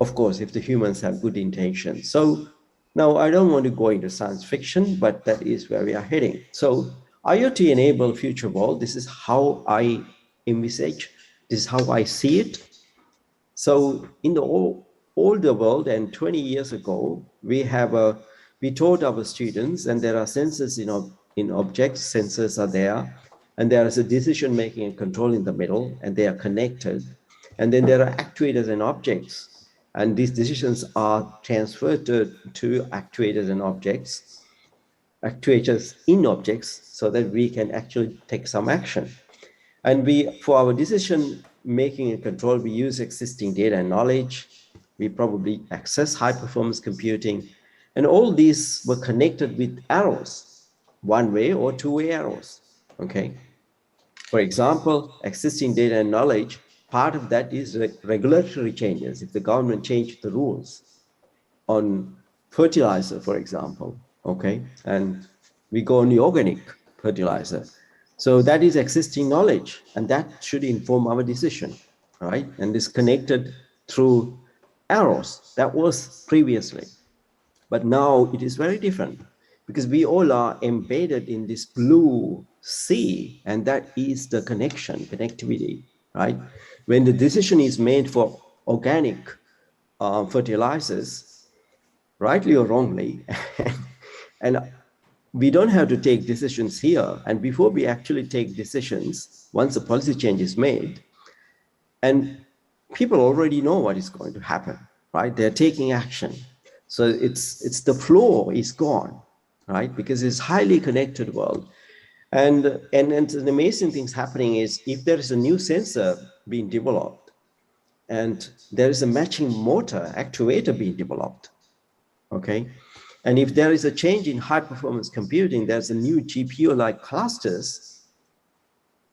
Speaker 7: of course, if the humans have good intentions. So now I don't want to go into science fiction, but that is where we are heading. So IoT-enabled future world, this is how I envisage, this is how I see it. So in the older world, and 20 years ago, we taught our students, and there are sensors in objects, sensors are there, and there is a decision making and control in the middle, and they are connected. And then there are actuators and objects, and these decisions are transferred to actuators and objects, actuators in objects, so that we can actually take some action. And for our decision making and control, we use existing data and knowledge. We probably access high performance computing. And all these were connected with arrows, one-way or two-way arrows, okay? For example, existing data and knowledge, part of that is regulatory changes. If the government changed the rules on fertilizer, for example, okay, and we go on the organic fertilizer. So that is existing knowledge, and that should inform our decision, right? And is connected through arrows. That was previously, but now it is very different, because we all are embedded in this blue sea, and that is the connectivity, right? When the decision is made for organic fertilizers, rightly or wrongly, and we don't have to take decisions here. And before we actually take decisions, once a policy change is made, and people already know what is going to happen, right? They're taking action. So it's the flow is gone, right? Because it's highly connected world. And an amazing things happening is, if there is a new sensor being developed and there is a matching motor actuator being developed, okay? And if there is a change in high performance computing, there's a new GPU-like clusters,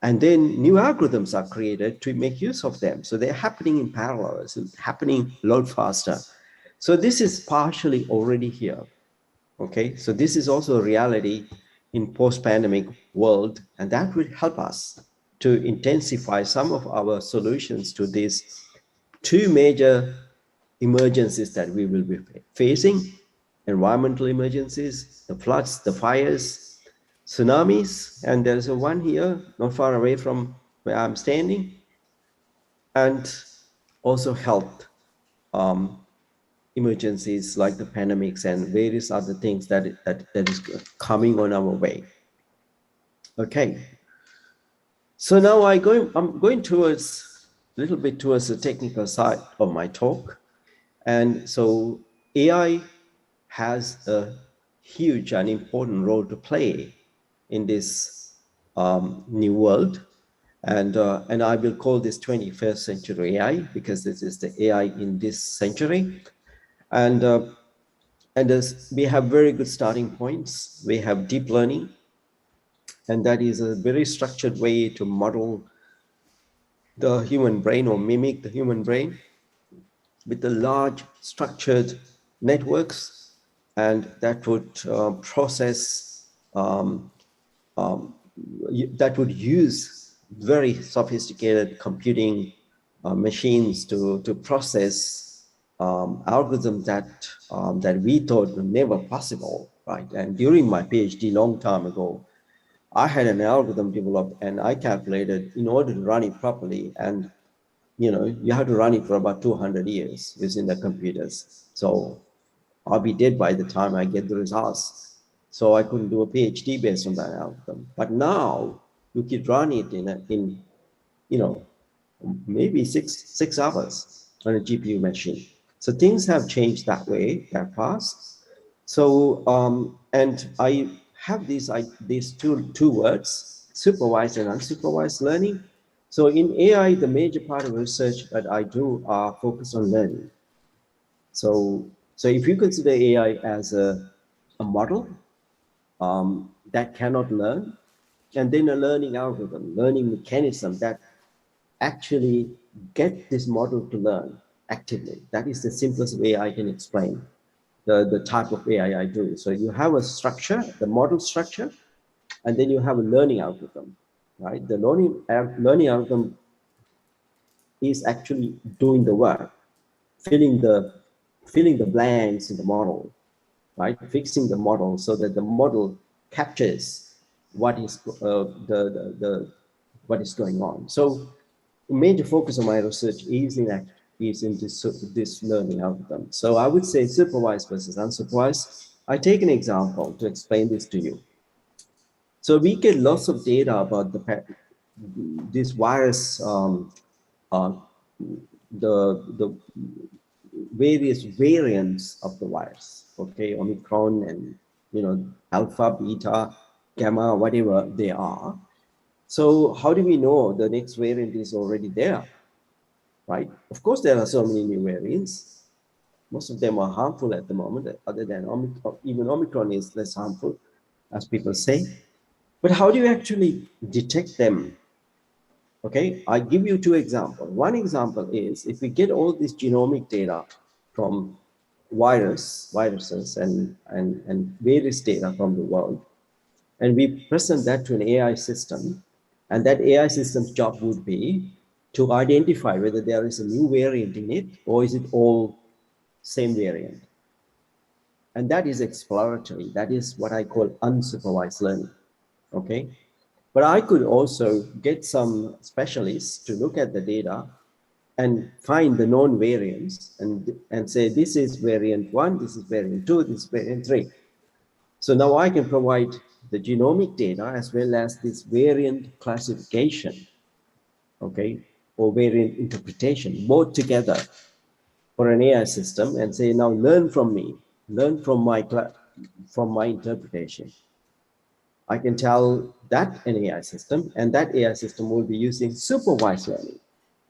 Speaker 7: and then new algorithms are created to make use of them. So they're happening in parallel, it's happening a lot faster. So this is partially already here, okay? So this is also a reality in post-pandemic world, and that will help us to intensify some of our solutions to these two major emergencies that we will be facing: environmental emergencies, the floods, the fires, tsunamis, and there's a one here not far away from where I'm standing, and also health emergencies like the pandemics and various other things that is coming on our way. Okay, so now I'm going towards a little bit towards the technical side of my talk. And so AI has a huge and important role to play in this new world. And I will call this 21st century AI, because this is the AI in this century. And as we have very good starting points. We have deep learning, and that is a very structured way to model the human brain or mimic the human brain with the large structured networks, and that would process, that would use very sophisticated computing machines to process algorithms that we thought were never possible, right? And during my PhD long time ago, I had an algorithm developed, and I calculated in order to run it properly, and you have to run it for about 200 years using the computers. So I'll be dead by the time I get the results. So I couldn't do a PhD based on that algorithm. But now you could run it in maybe six hours on a GPU machine. So things have changed that way, that fast. So and I have these two words, supervised and unsupervised learning. So in AI, the major part of research that I do are focused on learning. So if you consider AI as a model that cannot learn, and then a learning algorithm, learning mechanism that actually get this model to learn actively. That is the simplest way I can explain the type of AI I do. So you have a structure, the model structure, and then you have a learning algorithm, right? The learning algorithm is actually doing the work, filling the blanks in the model, right? Fixing the model so that the model captures what is what is going on. So a major focus of my research is is in this learning algorithm. So I would say supervised versus unsupervised. I take an example to explain this to you. So we get lots of data about this virus, the various variants of the virus, okay, Omicron and, alpha, beta, gamma, whatever they are. So how do we know the next variant is already there, right? Of course, there are so many new variants. Most of them are harmful at the moment, other than Omicron. Even Omicron is less harmful, as people say. But how do you actually detect them? Okay, I give you two examples. One example is if we get all this genomic data from viruses and various data from the world, and we present that to an AI system, and that AI system's job would be to identify whether there is a new variant in it or is it all same variant. And that is exploratory. That is what I call unsupervised learning. Okay. But I could also get some specialists to look at the data and find the known variants and say, this is variant 1, this is variant 2, this is variant 3. So now I can provide the genomic data as well as this variant classification, okay, or variant interpretation, both together for an AI system and say, now learn from me, learn from my interpretation. I can tell that an AI system, and that AI system will be using supervised learning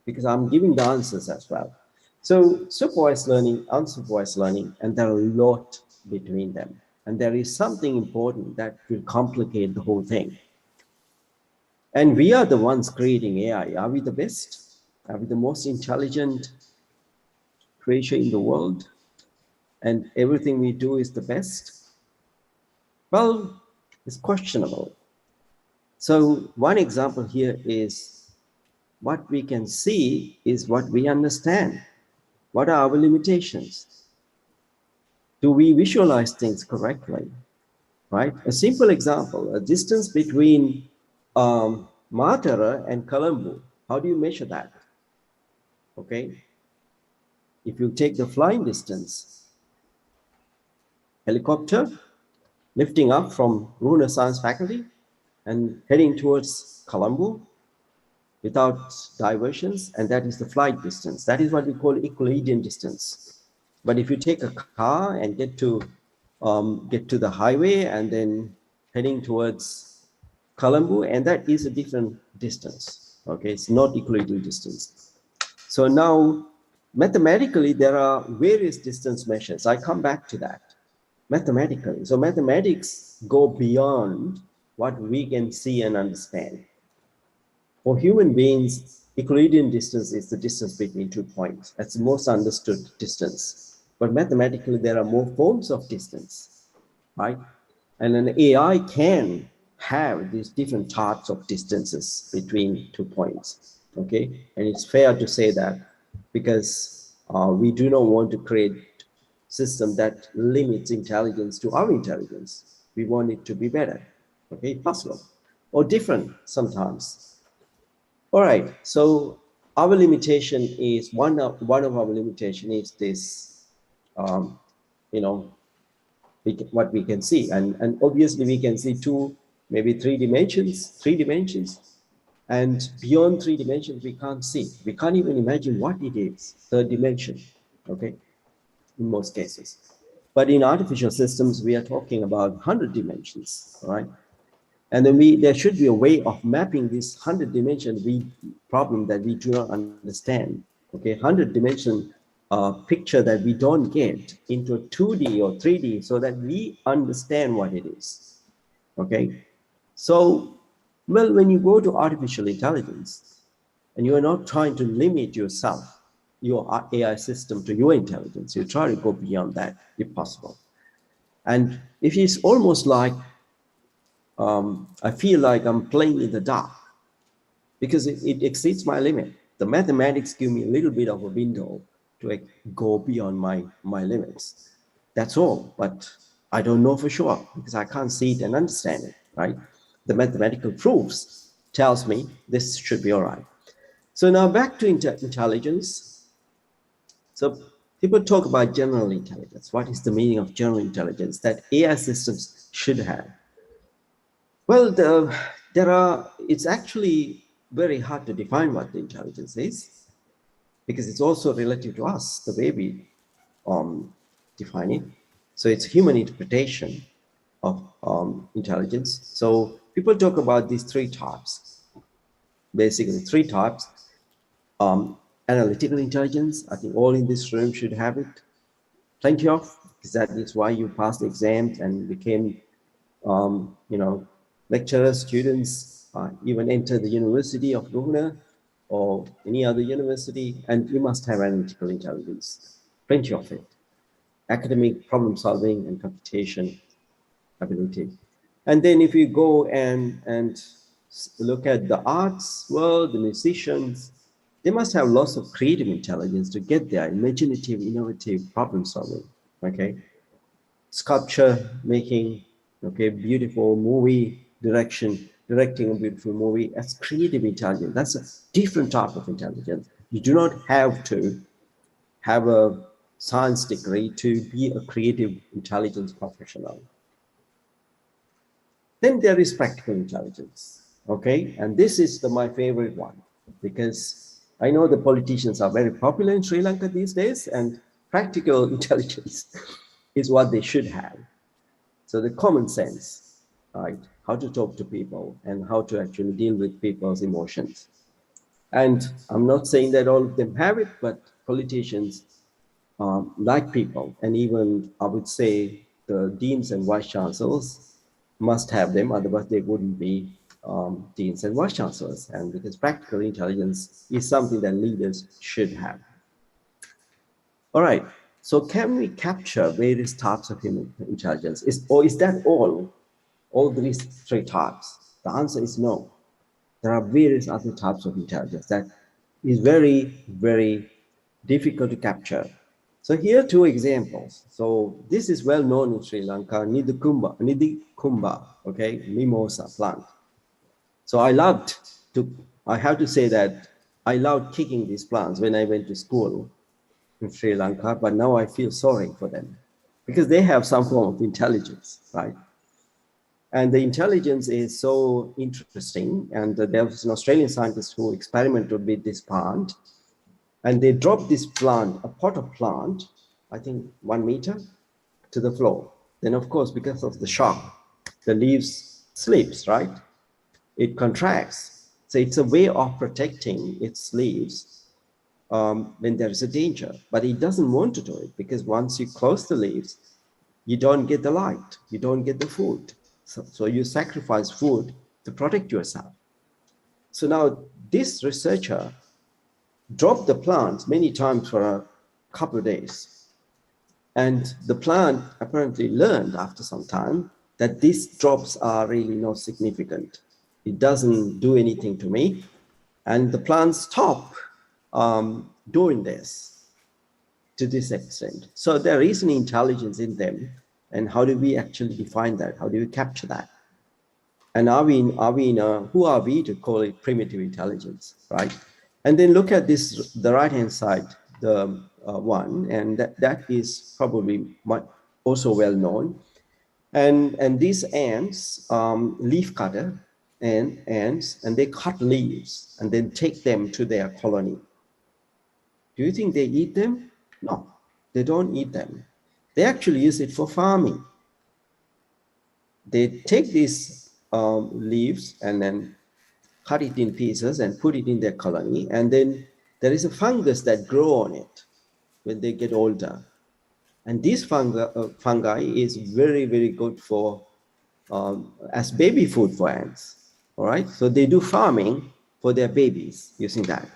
Speaker 7: because I'm giving the answers as well. So supervised learning, unsupervised learning, and there are a lot between them. And there is something important that will complicate the whole thing. And we are the ones creating AI. Are we the best? Are we the most intelligent creature in the world? And everything we do is the best? Well, it's questionable. So one example here is what we can see is what we understand. What are our limitations? Do we visualize things correctly? Right? A simple example, a distance between Matara and Colombo. How do you measure that? Okay. If you take the flying distance, helicopter lifting up from Ruhuna Science Faculty and heading towards Colombo without diversions, and that is the flight distance. That is what we call Euclidean distance. But if you take a car and get to the highway and then heading towards Colombo, and that is a different distance. Okay, it's not Euclidean distance. So now, mathematically, there are various distance measures. I come back to that. Mathematically. So mathematics go beyond what we can see and understand. For human beings, Euclidean distance is the distance between 2 points. That's the most understood distance. But mathematically, there are more forms of distance, right? And an AI can have these different types of distances between 2 points, okay? And it's fair to say that because we do not want to create system that limits intelligence to our intelligence. We want it to be better, okay, possible, or different sometimes. All right, so our limitation is, one of our limitation is this, what we can see. And obviously we can see 2, maybe 3 dimensions, and beyond 3 dimensions, we can't see. We can't even imagine what it is, third dimension, okay, in most cases. But in artificial systems, we are talking about 100 dimensions, all right? And then there should be a way of mapping this 100-dimension problem that we do not understand, okay? 100-dimension picture that we don't get into a 2D or 3D so that we understand what it is, okay? So, well, when you go to artificial intelligence and you are not trying to limit yourself, your AI system to your intelligence, you try to go beyond that if possible. And if it's almost like, I feel like I'm playing in the dark because it exceeds my limit. The mathematics give me a little bit of a window to go beyond my limits. That's all, but I don't know for sure because I can't see it and understand it, right? The mathematical proofs tells me this should be all right. So now back to intelligence. So people talk about general intelligence. What is the meaning of general intelligence that AI systems should have? Well, it's actually very hard to define what the intelligence is, because it's also relative to us, the way we define it. So it's human interpretation of intelligence. So people talk about these three types, basically three types. Analytical intelligence, I think all in this room should have it, plenty of, because that is why you passed the exams and became, lecturers, students, even enter the University of Ruhuna or any other university, and you must have analytical intelligence, plenty of it. Academic problem solving and computation ability. And then if you go and look at the arts world, the musicians, they must have lots of creative intelligence to get there, imaginative, innovative problem solving, okay? Sculpture making, okay, beautiful movie directing a beautiful movie, that's creative intelligence. That's a different type of intelligence. You do not have to have a science degree to be a creative intelligence professional. Then there is practical intelligence, okay? And this is my favorite one, because I know the politicians are very popular in Sri Lanka these days, and practical intelligence is what they should have. So the common sense, right? How to talk to people and how to actually deal with people's emotions. And I'm not saying that all of them have it, but politicians like people, and even I would say the deans and vice chancellors must have them, otherwise they wouldn't be deans and vice chancellors. And because practical intelligence is something that leaders should have. All right, so can we capture various types of human intelligence? Is that all these three types? The answer is no. There are various other types of intelligence that is very, very difficult to capture. So here are two examples. So this is well known in Sri Lanka, Nidhi-kumba, okay, Mimosa plant. So I have to say that I loved kicking these plants when I went to school in Sri Lanka, but now I feel sorry for them because they have some form of intelligence, right? And the intelligence is so interesting. And there was an Australian scientist who experimented with this plant, and they dropped this plant, a pot of plant, I think 1 meter to the floor. Then of course, because of the shock, the leaves slips, right? It contracts. So it's a way of protecting its leaves when there is a danger, but it doesn't want to do it because once you close the leaves, you don't get the light, you don't get the food. So you sacrifice food to protect yourself. So now this researcher dropped the plant many times for a couple of days. And the plant apparently learned after some time that these drops are really not significant. It doesn't do anything to me. And the plants stop doing this to this extent. So there is an intelligence in them. And how do we actually define that? How do we capture that? And who are we to call it primitive intelligence, right? And then look at this, the right-hand side, the one, and that is probably also well known. And these ants, leaf cutter ants, and they cut leaves and then take them to their colony. Do you think they eat them? No, they don't eat them. They actually use it for farming. They take these leaves and then cut it in pieces and put it in their colony. And then there is a fungus that grow on it when they get older. And this fungi is very, very good for as baby food for ants. All right. So they do farming for their babies using that.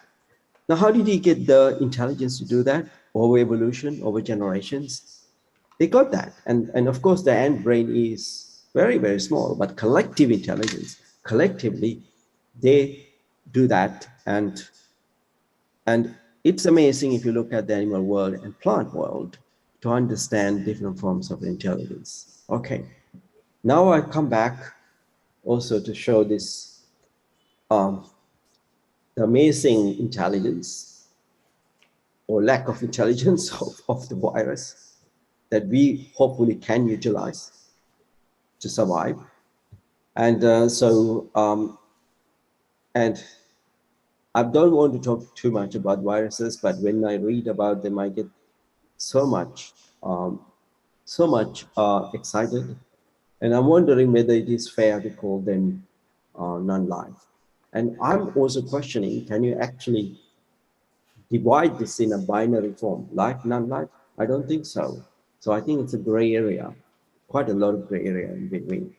Speaker 7: Now, how did he get the intelligence to do that? Over evolution, over generations? They got that. And of course, the ant brain is very, very small, but collective intelligence, collectively, they do that. And it's amazing if you look at the animal world and plant world to understand different forms of intelligence. Okay, now I come back also to show this the amazing intelligence or lack of intelligence of the virus that we hopefully can utilize to survive. And and I don't want to talk too much about viruses, but when I read about them, I get so much excited. And I'm wondering whether it is fair to call them non-life. And I'm also questioning, can you actually divide this in a binary form, life, non-life? I don't think so. So I think it's a gray area, quite a lot of gray area in between.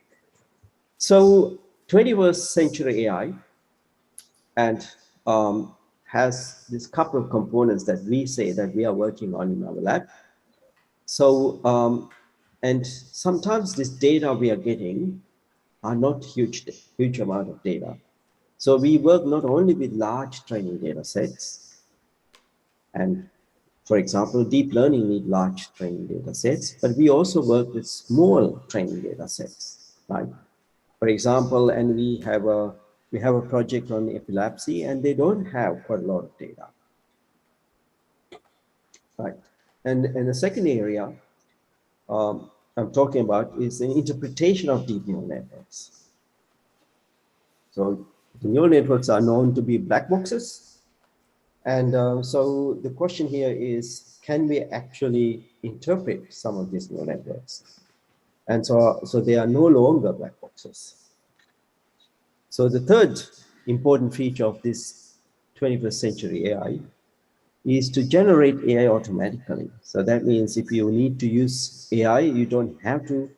Speaker 7: So 21st century AI and has this couple of components that we say that we are working on in our lab. So, and sometimes this data we are getting are not huge amount of data. So we work not only with large training data sets, and for example, deep learning need large training data sets, but we also work with small training data sets, right? For example, and we have a project on epilepsy, and they don't have quite a lot of data, right? And the second area I'm talking about is an interpretation of deep neural networks. So the neural networks are known to be black boxes. And so the question here is, can we actually interpret some of these neural networks? And so they are no longer black boxes. So the third important feature of this 21st century AI is to generate AI automatically. So that means if you need to use AI, you don't have to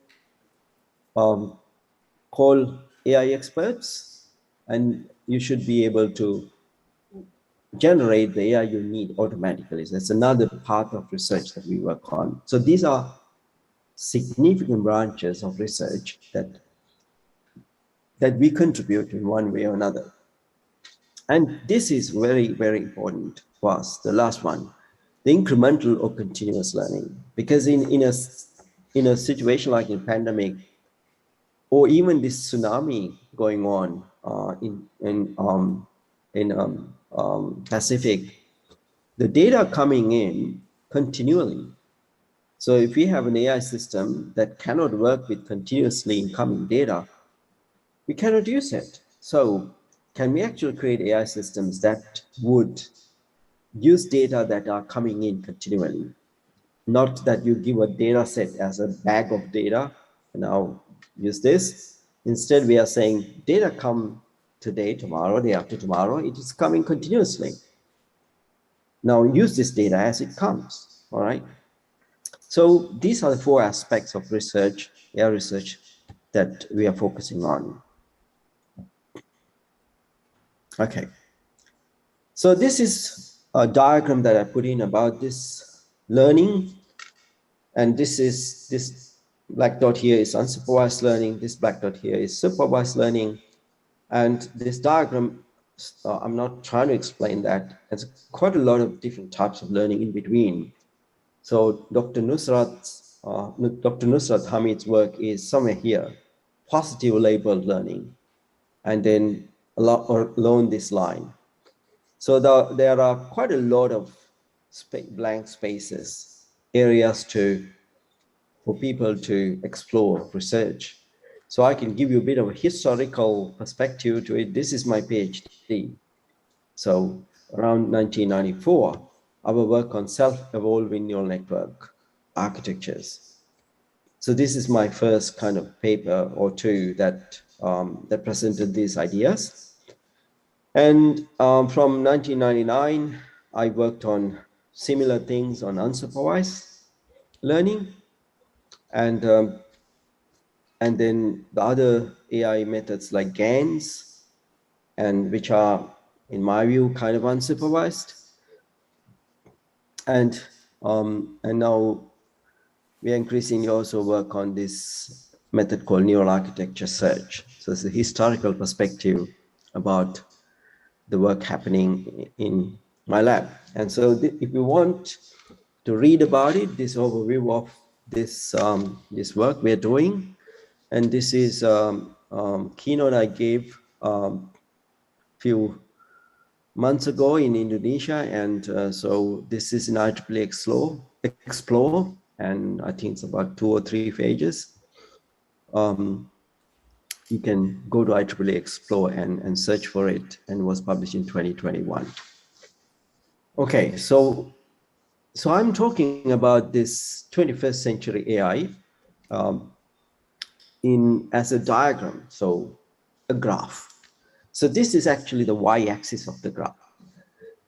Speaker 7: call AI experts, and you should be able to generate the AI you need automatically. So that's another part of research that we work on. So these are significant branches of research that we contribute in one way or another. And this is very, very important for us, the last one, the incremental or continuous learning. Because in a situation like in pandemic, or even this tsunami going on in Pacific, the data coming in continually. So if we have an AI system that cannot work with continuously incoming data, we cannot use it. So can we actually create AI systems that would use data that are coming in continually? Not that you give a data set as a bag of data, and now use this. Instead, we are saying data come today, tomorrow, day after tomorrow, it is coming continuously. Now use this data as it comes, all right? So these are the four aspects of research, AI research, that we are focusing on. Okay. So this is a diagram that I put in about this learning. And this black dot here is unsupervised learning. This black dot here is supervised learning. And this diagram, I'm not trying to explain that. There's quite a lot of different types of learning in between. So Dr. Nusrat Hamid's work is somewhere here, positive labeled learning, and then along this line. So there are quite a lot of blank spaces, areas for people to explore, research. So I can give you a bit of a historical perspective to it. This is my PhD. So around 1994, our work on self-evolving neural network architectures. So this is my first kind of paper or two that presented these ideas. And from 1999, I worked on similar things on unsupervised learning, and then the other AI methods like GANs, and which are, in my view, kind of unsupervised. And now we are increasingly also work on this method called neural architecture search. So it's a historical perspective about the work happening in my lab. And so if you want to read about it, this overview of this work we're doing, and this is keynote I gave few months ago in Indonesia, and so this is in IEEE Explore, and I think it's about 2 or 3 pages. You can go to IEEE Explore and search for it, and it was published in 2021. Okay, so I'm talking about this 21st century AI as a diagram, so a graph. So this is actually the y-axis of the graph.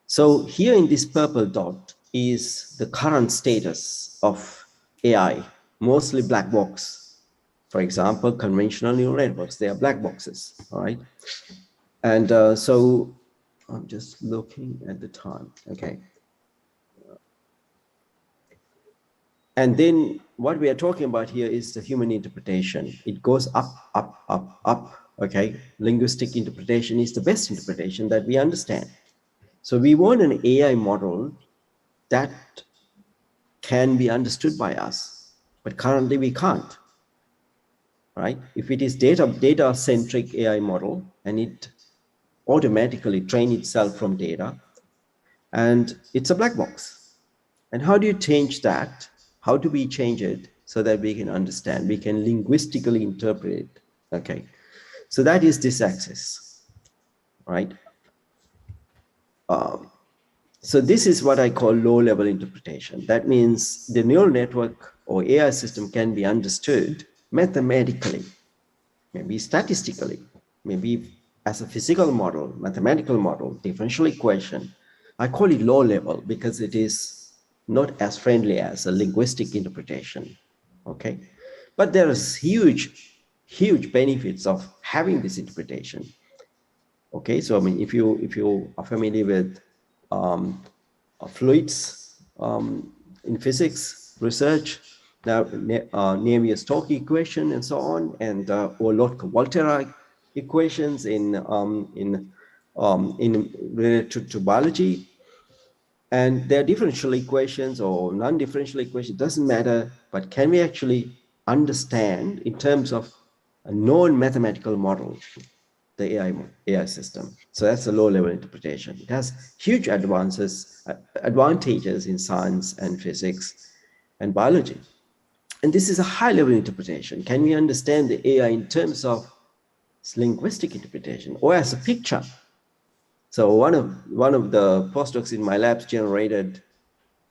Speaker 7: So here in this purple dot is the current status of AI, mostly black box. For example, conventional neural networks, they are black boxes, all right? And so I'm just looking at the time, okay. And then what we are talking about here is the human interpretation. It goes up, up, up, up, okay? Linguistic interpretation is the best interpretation that we understand. So we want an AI model that can be understood by us, but currently we can't, right? If it is data-centric AI model and it automatically train itself from data, and it's a black box. And how do you change that? How do we change it so that we can understand, we can linguistically interpret it, okay? So that is this axis, right? So this is what I call low-level interpretation. That means the neural network or AI system can be understood mathematically, maybe statistically, maybe as a physical model, mathematical model, differential equation. I call it low-level because it is not as friendly as a linguistic interpretation, okay? But there is huge, huge benefits of having this interpretation. Okay, so I mean, if you are familiar with fluids in physics research, now Navier-Stokes equation and so on, and or Lotka-Volterra equations in related to biology, and their differential equations or non-differential equations, doesn't matter, but can we actually understand in terms of a known mathematical model the AI system? So that's a low-level interpretation. It has huge advantages in science and physics and biology. And this is a high-level interpretation. Can we understand the AI in terms of linguistic interpretation or as a picture? So one of the postdocs in my labs generated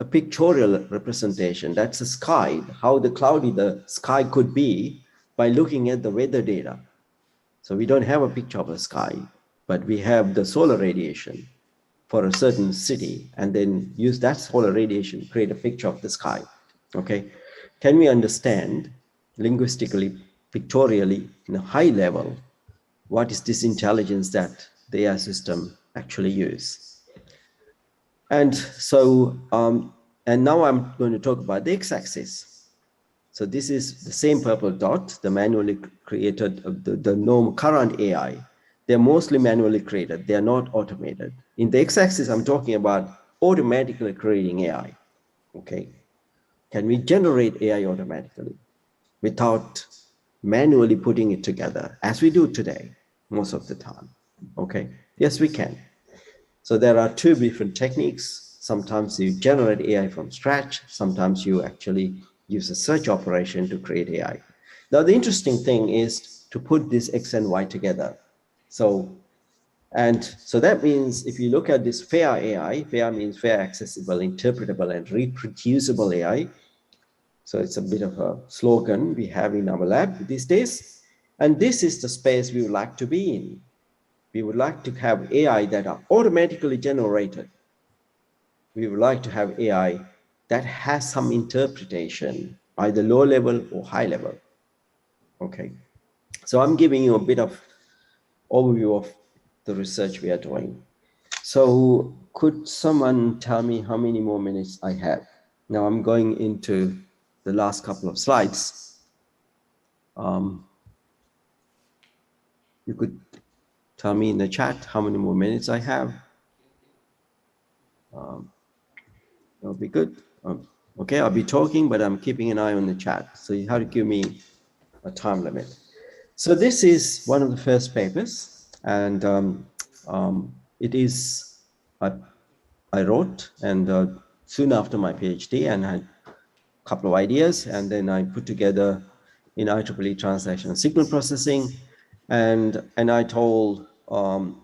Speaker 7: a pictorial representation. That's a sky, how cloudy the sky could be by looking at the weather data. So we don't have a picture of a sky, but we have the solar radiation for a certain city, and then use that solar radiation to create a picture of the sky, okay? Can we understand linguistically, pictorially, in a high level, what is this intelligence that the AI system actually use? And so, and now I'm going to talk about the x-axis. So this is the same purple dot, the manually created, the norm current AI. They're mostly manually created. They're not automated. In the x-axis, I'm talking about automatically creating AI, okay? Can we generate AI automatically without manually putting it together, as we do today, most of the time, okay? Yes, we can. So there are 2 different techniques. Sometimes you generate AI from scratch. Sometimes you actually use a search operation to create AI. Now, the interesting thing is to put this X and Y together. So that means if you look at this fair AI, fair means fair, accessible, interpretable, and reproducible AI. So it's a bit of a slogan we have in our lab these days. And this is the space we would like to be in. We would like to have AI that are automatically generated. We would like to have AI that has some interpretation, either low level or high level. Okay. So I'm giving you a bit of overview of the research we are doing. So could someone tell me how many more minutes I have? Now I'm going into the last couple of slides. You could tell me in the chat how many more minutes I have. That'll be good. Okay, I'll be talking, but I'm keeping an eye on the chat. So you have to give me a time limit. So this is one of the first papers, and it is I wrote, and soon after my PhD, and I had a couple of ideas, and then I put together in IEEE transaction signal processing, and I told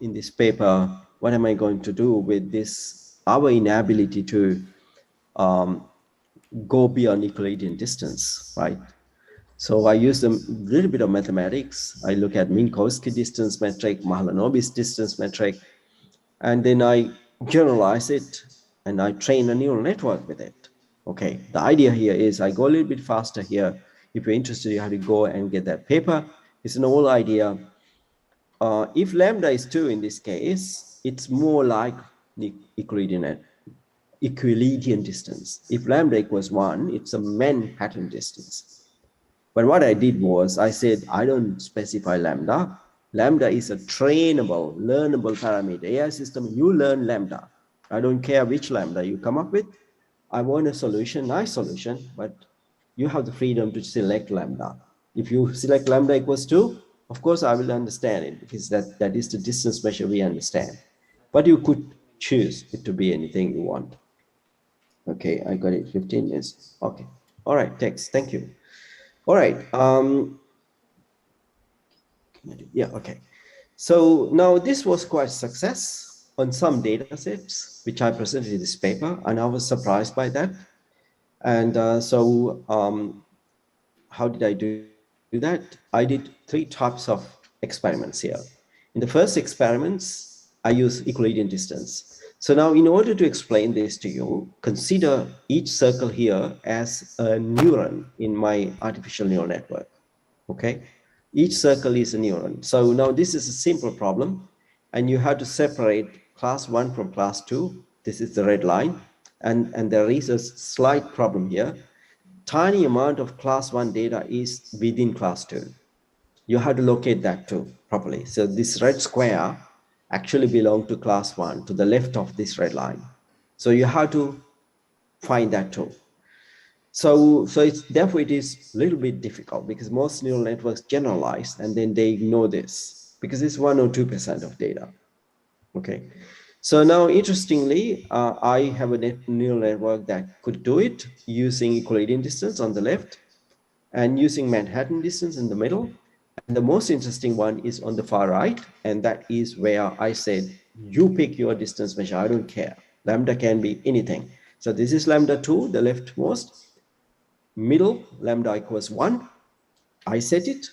Speaker 7: in this paper, what am I going to do with this, our inability to go beyond Euclidean distance, right? So I use a little bit of mathematics. I look at Minkowski distance metric, Mahalanobis distance metric, and then I generalize it and I train a neural network with it. Okay, the idea here is I go a little bit faster here. If you're interested, you have to go and get that paper. It's an old idea. If lambda is 2 in this case, it's more like the Euclidean distance. If lambda equals 1, it's a Manhattan distance. But what I did was I said, I don't specify lambda. Lambda is a trainable, learnable parameter. AI system, you learn lambda. I don't care which lambda you come up with. I want a solution, nice solution, but you have the freedom to select lambda. If you select lambda equals 2, of course, I will understand it because that is the distance measure we understand. But you could choose it to be anything you want. Okay, I got it, 15 minutes. Okay, all right, thanks, thank you. All right, yeah, okay. So now this was quite a success on some data sets, which I presented in this paper, and I was surprised by that. And how did I do that? I did 3 types of experiments here. In the first experiments, I used Euclidean distance. So now in order to explain this to you, consider each circle here as a neuron in my artificial neural network, okay? Each circle is a neuron. So now this is a simple problem, and you have to separate class 1 from class 2. This is the red line, and there is a slight problem here. Tiny amount of class 1 data is within class 2. You have to locate that too properly. So this red square actually belongs to class 1, to the left of this red line. So you have to find that too. So therefore it is a little bit difficult because most neural networks generalize and then they ignore this because it's 1 or 2% of data. Okay. So now, interestingly, I have a neural network that could do it using Euclidean distance on the left and using Manhattan distance in the middle. And the most interesting one is on the far right, and that is where I said, you pick your distance measure, I don't care. Lambda can be anything. So this is lambda 2, the leftmost. Middle, lambda equals 1. I set it.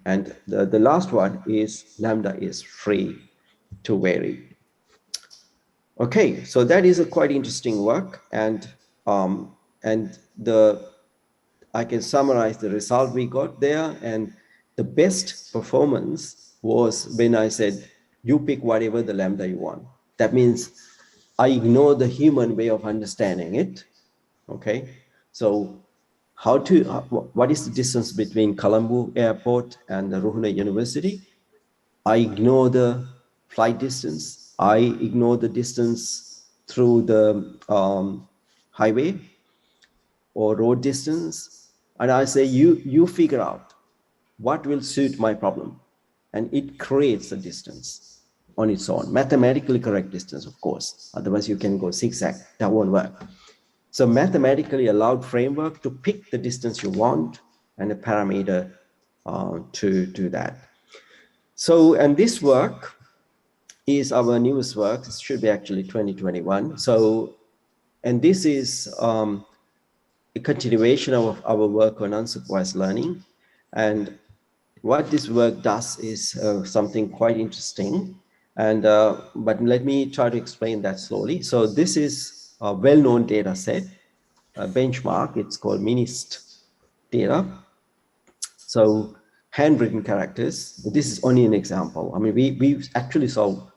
Speaker 7: And the last one is lambda is free to vary. Okay, so that is a quite interesting work, and I can summarize the result we got there. And the best performance was when I said, you pick whatever the lambda you want. That means I ignore the human way of understanding it. Okay, so what is the distance between Colombo Airport and the Ruhuna University? I ignore the flight distance. I ignore the distance through the highway or road distance. And I say, you figure out what will suit my problem. And it creates a distance on its own, mathematically correct distance, of course. Otherwise, you can go zigzag. That won't work. So mathematically allowed framework to pick the distance you want and a parameter to do that. So, and this work is our newest work. It should be actually 2021. So, and this is a continuation of our work on unsupervised learning. And what this work does is something quite interesting. And but let me try to explain that slowly. So this is a well-known data set, a benchmark. It's called MINIST data. So handwritten characters. This is only an example. I mean, we actually saw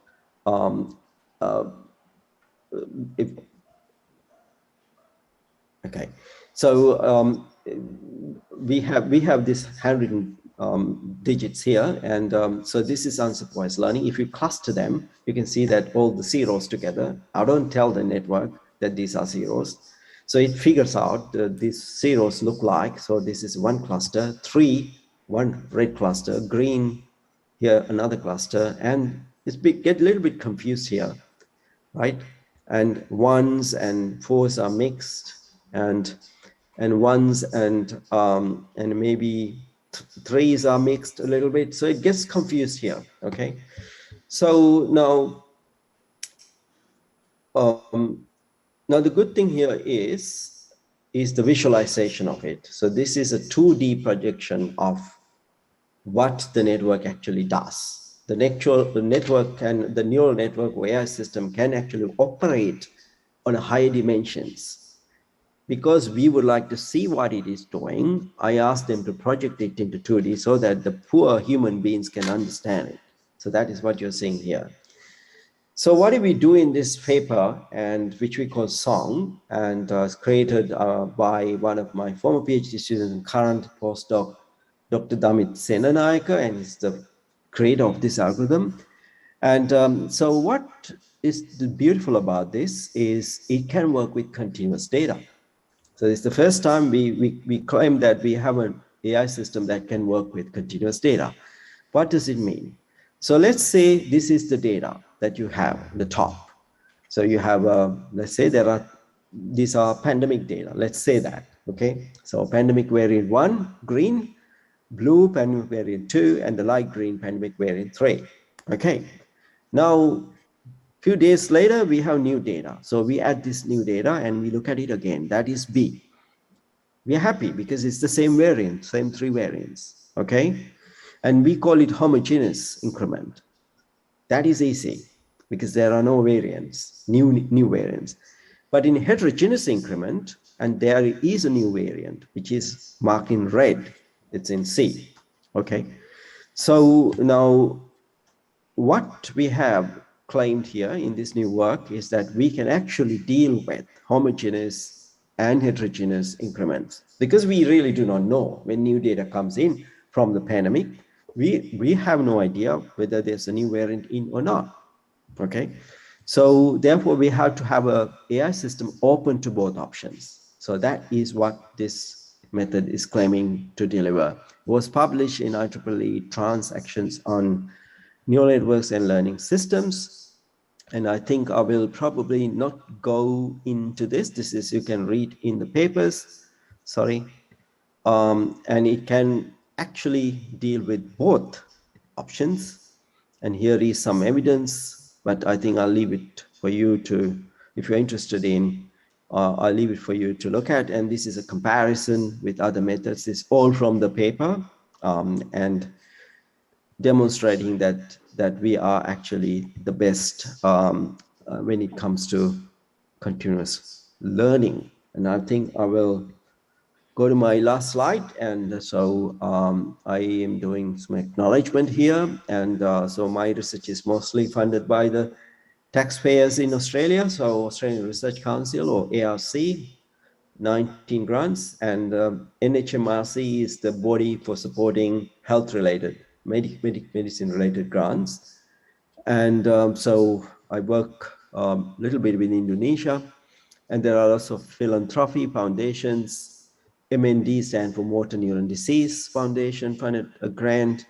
Speaker 7: okay. So we have this handwritten digits here, and so this is unsupervised learning. If you cluster them, you can see that all the zeros together. I don't tell the network that these are zeros. So it figures out these zeros look like, so this is one cluster, 3, one red cluster, green here, another cluster, and it's get a little bit confused here. right? And ones and fours are mixed, and ones and maybe threes are mixed a little bit. So it gets confused here, okay? So now the good thing here is the visualization of it. So this is a 2D projection of what the network actually does. The network and the neural network or AI system can actually operate on higher dimensions. Because we would like to see what it is doing, I asked them to project it into 2D so that the poor human beings can understand it. So that is what you're seeing here. So what do we do in this paper, and which we call Song, and it's created by one of my former PhD students and current postdoc, Dr. Damit Senanayaka, and he's the creator of this algorithm. And so what is beautiful about this is it can work with continuous data. So it's the first time we claim that we have an AI system that can work with continuous data. What does it mean? So let's say this is the data that you have at the top. So you have, let's say these are pandemic data. Let's say that, okay? So pandemic variant 1, green, blue pandemic variant 2, and the light green pandemic variant 3. Okay. Now, few days later, we have new data. So we add this new data and we look at it again. That is B. We are happy because it's the same variant, same 3 variants, okay? And we call it homogeneous increment. That is easy because there are no variants, new variants. But in heterogeneous increment, and there is a new variant, which is marked in red, it's in C, okay? So now what we have claimed here in this new work is that we can actually deal with homogeneous and heterogeneous increments because we really do not know when new data comes in from the pandemic. We have no idea whether there's a new variant in or not. Okay, so therefore we have to have a AI system open to both options. So that is what this method is claiming to deliver. It was published in IEEE Transactions on Neural Networks and Learning Systems. And I think I will probably not go into this. This is, you can read in the papers, sorry. And it can actually deal with both options. And here is some evidence, but I think I'll leave it for you to, if you're interested in, I'll leave it for you to look at. And this is a comparison with other methods. It's all from the paper and demonstrating that we are actually the best when it comes to continuous learning. And I think I will go to my last slide. And so I am doing some acknowledgement here. And so my research is mostly funded by the taxpayers in Australia. So Australian Research Council, or ARC, 19 grants. And NHMRC is the body for supporting health-related, medicine-related grants. And so I work a little bit with Indonesia. And there are also philanthropy foundations. MND stands for Motor Neuron Disease Foundation, funded a grant.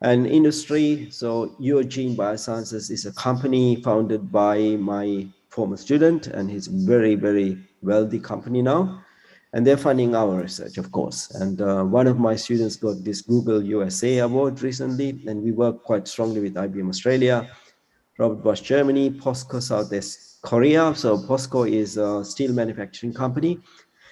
Speaker 7: And industry, so Gene Biosciences is a company founded by my former student, and he's a very, very wealthy company now. And they're funding our research, of course. And one of my students got this Google USA award recently, and we work quite strongly with IBM Australia, Robert Bosch Germany, POSCO Southeast Korea. So POSCO is a steel manufacturing company.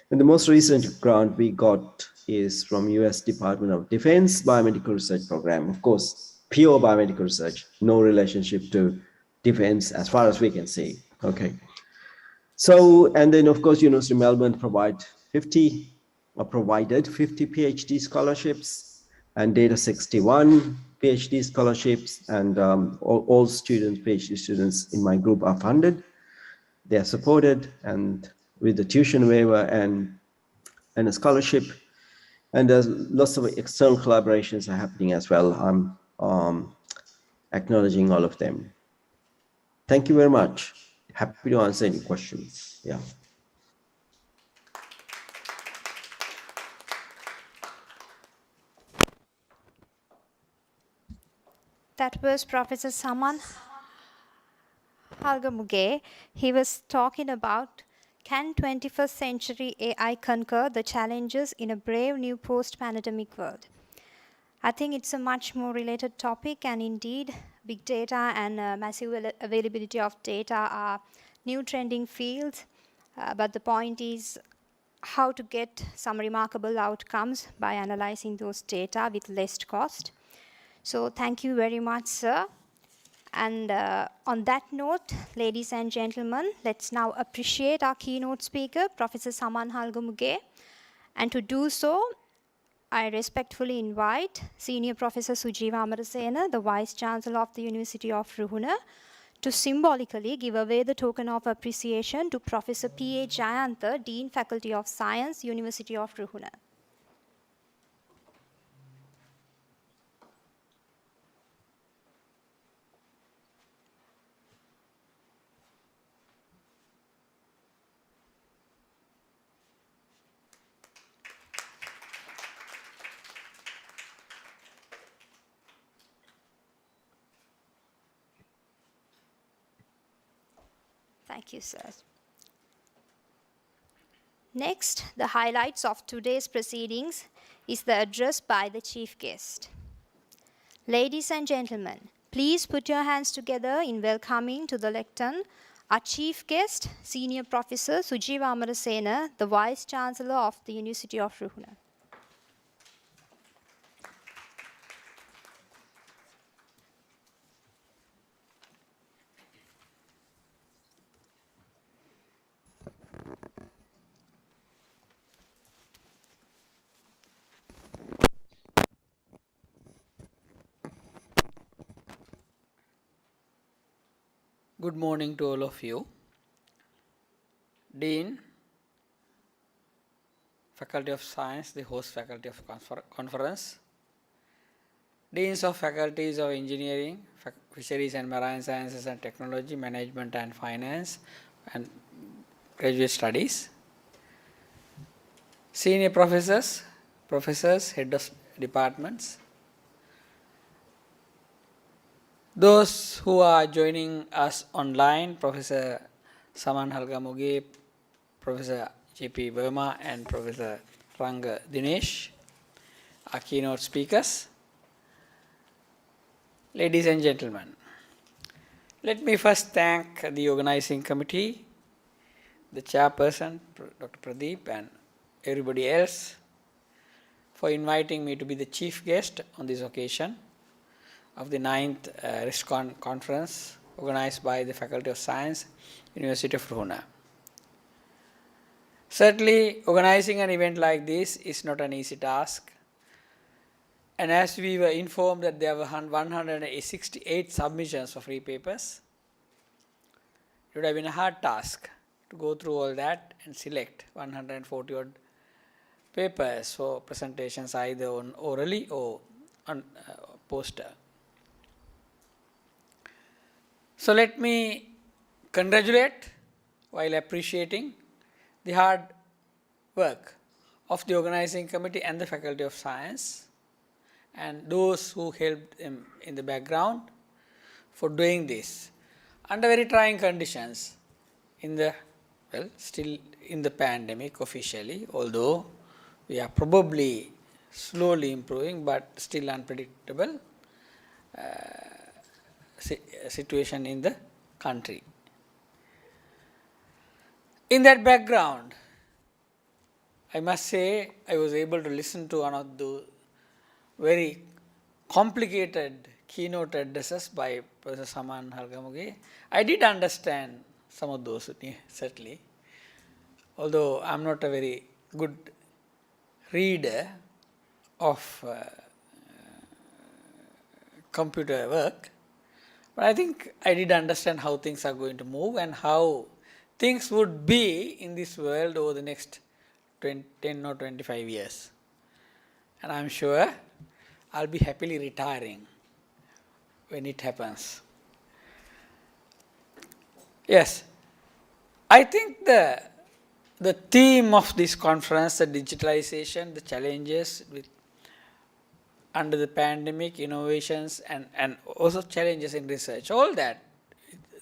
Speaker 7: And the most recent grant we got is from US Department of Defense Biomedical Research Program. Of course, pure biomedical research, no relationship to defense as far as we can see. Okay. So, and then of course, University of Melbourne provided 50 PhD scholarships and Data 61 PhD scholarships, and all students, PhD students in my group are funded. They are supported and with the tuition waiver and a scholarship. And there's lots of external collaborations are happening as well. I'm acknowledging all of them. Thank you very much. Happy to answer any questions. Yeah.
Speaker 1: That was Professor Saman Halgam, he was talking about, can 21st century AI conquer the challenges in a brave new post-pandemic world? I think it's a much more related topic, and indeed, big data and massive availability of data are new trending fields. But the point is how to get some remarkable outcomes by analyzing those data with less cost. So thank you very much, sir. And on that note, ladies and gentlemen, let's now appreciate our keynote speaker, Professor Saman Halgam. And to do so, I respectfully invite Senior Professor Sujeeva Amarasena, the Vice Chancellor of the University of Ruhuna, to symbolically give away the token of appreciation to Professor P.A. Jayantha, Dean Faculty of Science, University of Ruhuna. Thank you, sir. Next, the highlights of today's proceedings is the address by the chief guest. Ladies and gentlemen, please put your hands together in welcoming to the lectern our chief guest, Senior Professor Sujeeva Amarasena, the Vice Chancellor of the University of Ruhuna.
Speaker 8: Good morning to all of you. Dean, Faculty of Science, the host faculty of conference, Deans of Faculties of Engineering, Fisheries and Marine Sciences and Technology, Management and Finance, and Graduate Studies, Senior Professors, Head of Departments, those who are joining us online, Professor Saman Halgam, Professor J.P. Verma and Professor Ranga Dinesh, our keynote speakers. Ladies and gentlemen, let me first thank the organizing committee, the chairperson, Dr. Pradeep, and everybody else for inviting me to be the chief guest on this occasion of the 9th Ristcon conference organized by the Faculty of Science, University of Ruhuna. Certainly, organizing an event like this is not an easy task. And as we were informed that there were 168 submissions of free papers, it would have been a hard task to go through all that and select 140 odd papers for presentations either on orally or on poster. So let me congratulate while appreciating the hard work of the organizing committee and the Faculty of Science and those who helped them in the background for doing this under very trying conditions still in the pandemic officially, although we are probably slowly improving but still unpredictable situation in the country. In that background, I must say I was able to listen to one of the very complicated keynote addresses by Professor Saman Halgam. I did understand some of those, certainly, although I am not a very good reader of computer work. But I think I did understand how things are going to move and how things would be in this world over the next 10 or 25 years. And I am sure I will be happily retiring when it happens. Yes, I think the theme of this conference, the digitalization, the challenges under the pandemic, innovations and also challenges in research, all that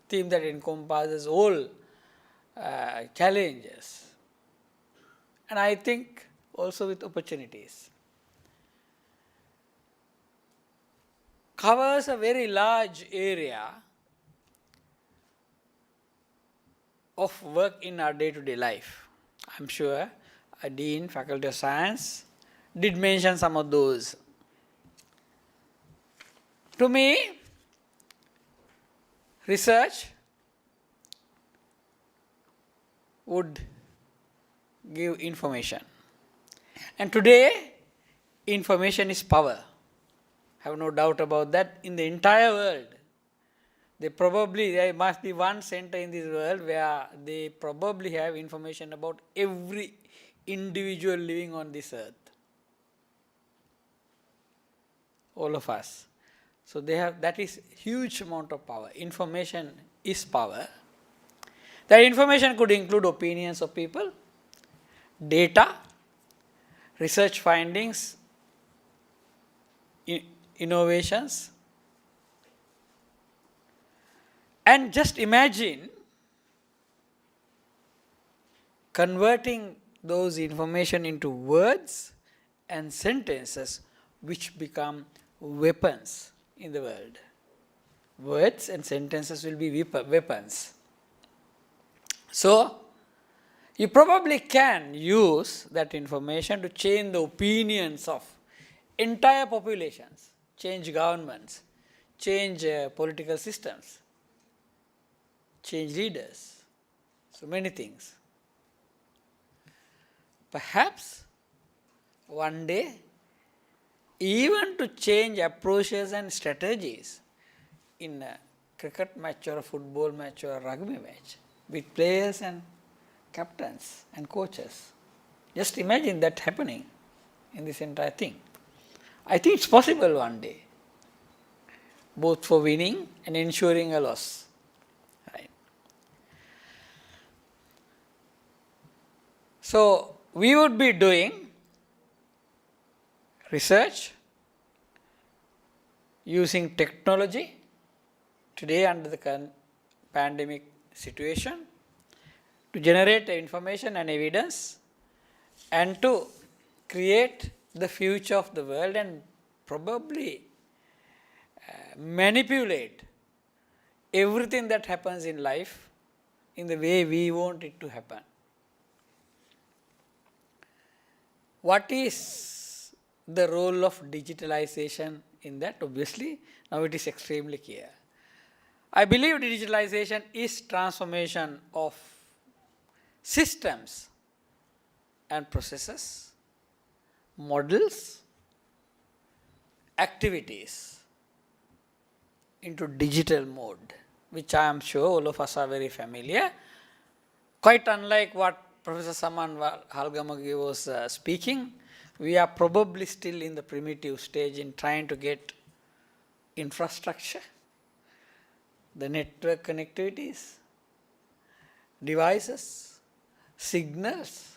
Speaker 8: theme that encompasses all challenges, and I think also with opportunities. Covers a very large area of work in our day-to-day life. I'm sure a Dean, Faculty of Science, did mention some of those. To me, research would give information. And today, information is power. I have no doubt about that. In the entire world, there must be one center in this world where they probably have information about every individual living on this earth. All of us. So they have, that is huge amount of power. Information is power. That information could include opinions of people, data, research findings, innovations. And just imagine converting those information into words and sentences which become weapons in the world. Words and sentences will be weapons. So, you probably can use that information to change the opinions of entire populations, change governments, change political systems, change leaders, so many things. Perhaps one day, even to change approaches and strategies in a cricket match or a football match or a rugby match with players and captains and coaches. Just imagine that happening in this entire thing. I think it's possible one day, both for winning and ensuring a loss. Right. So, we would be doing research using technology today under the current pandemic situation to generate information and evidence and to create the future of the world and probably manipulate everything that happens in life in the way we want it to happen. What is the role of digitalization in that? Obviously, now it is extremely clear. I believe digitalization is transformation of systems and processes, models, activities into digital mode, which I am sure all of us are very familiar. Quite unlike what Professor Saman Halgam was speaking, we are probably still in the primitive stage in trying to get infrastructure, the network connectivities, devices, signals,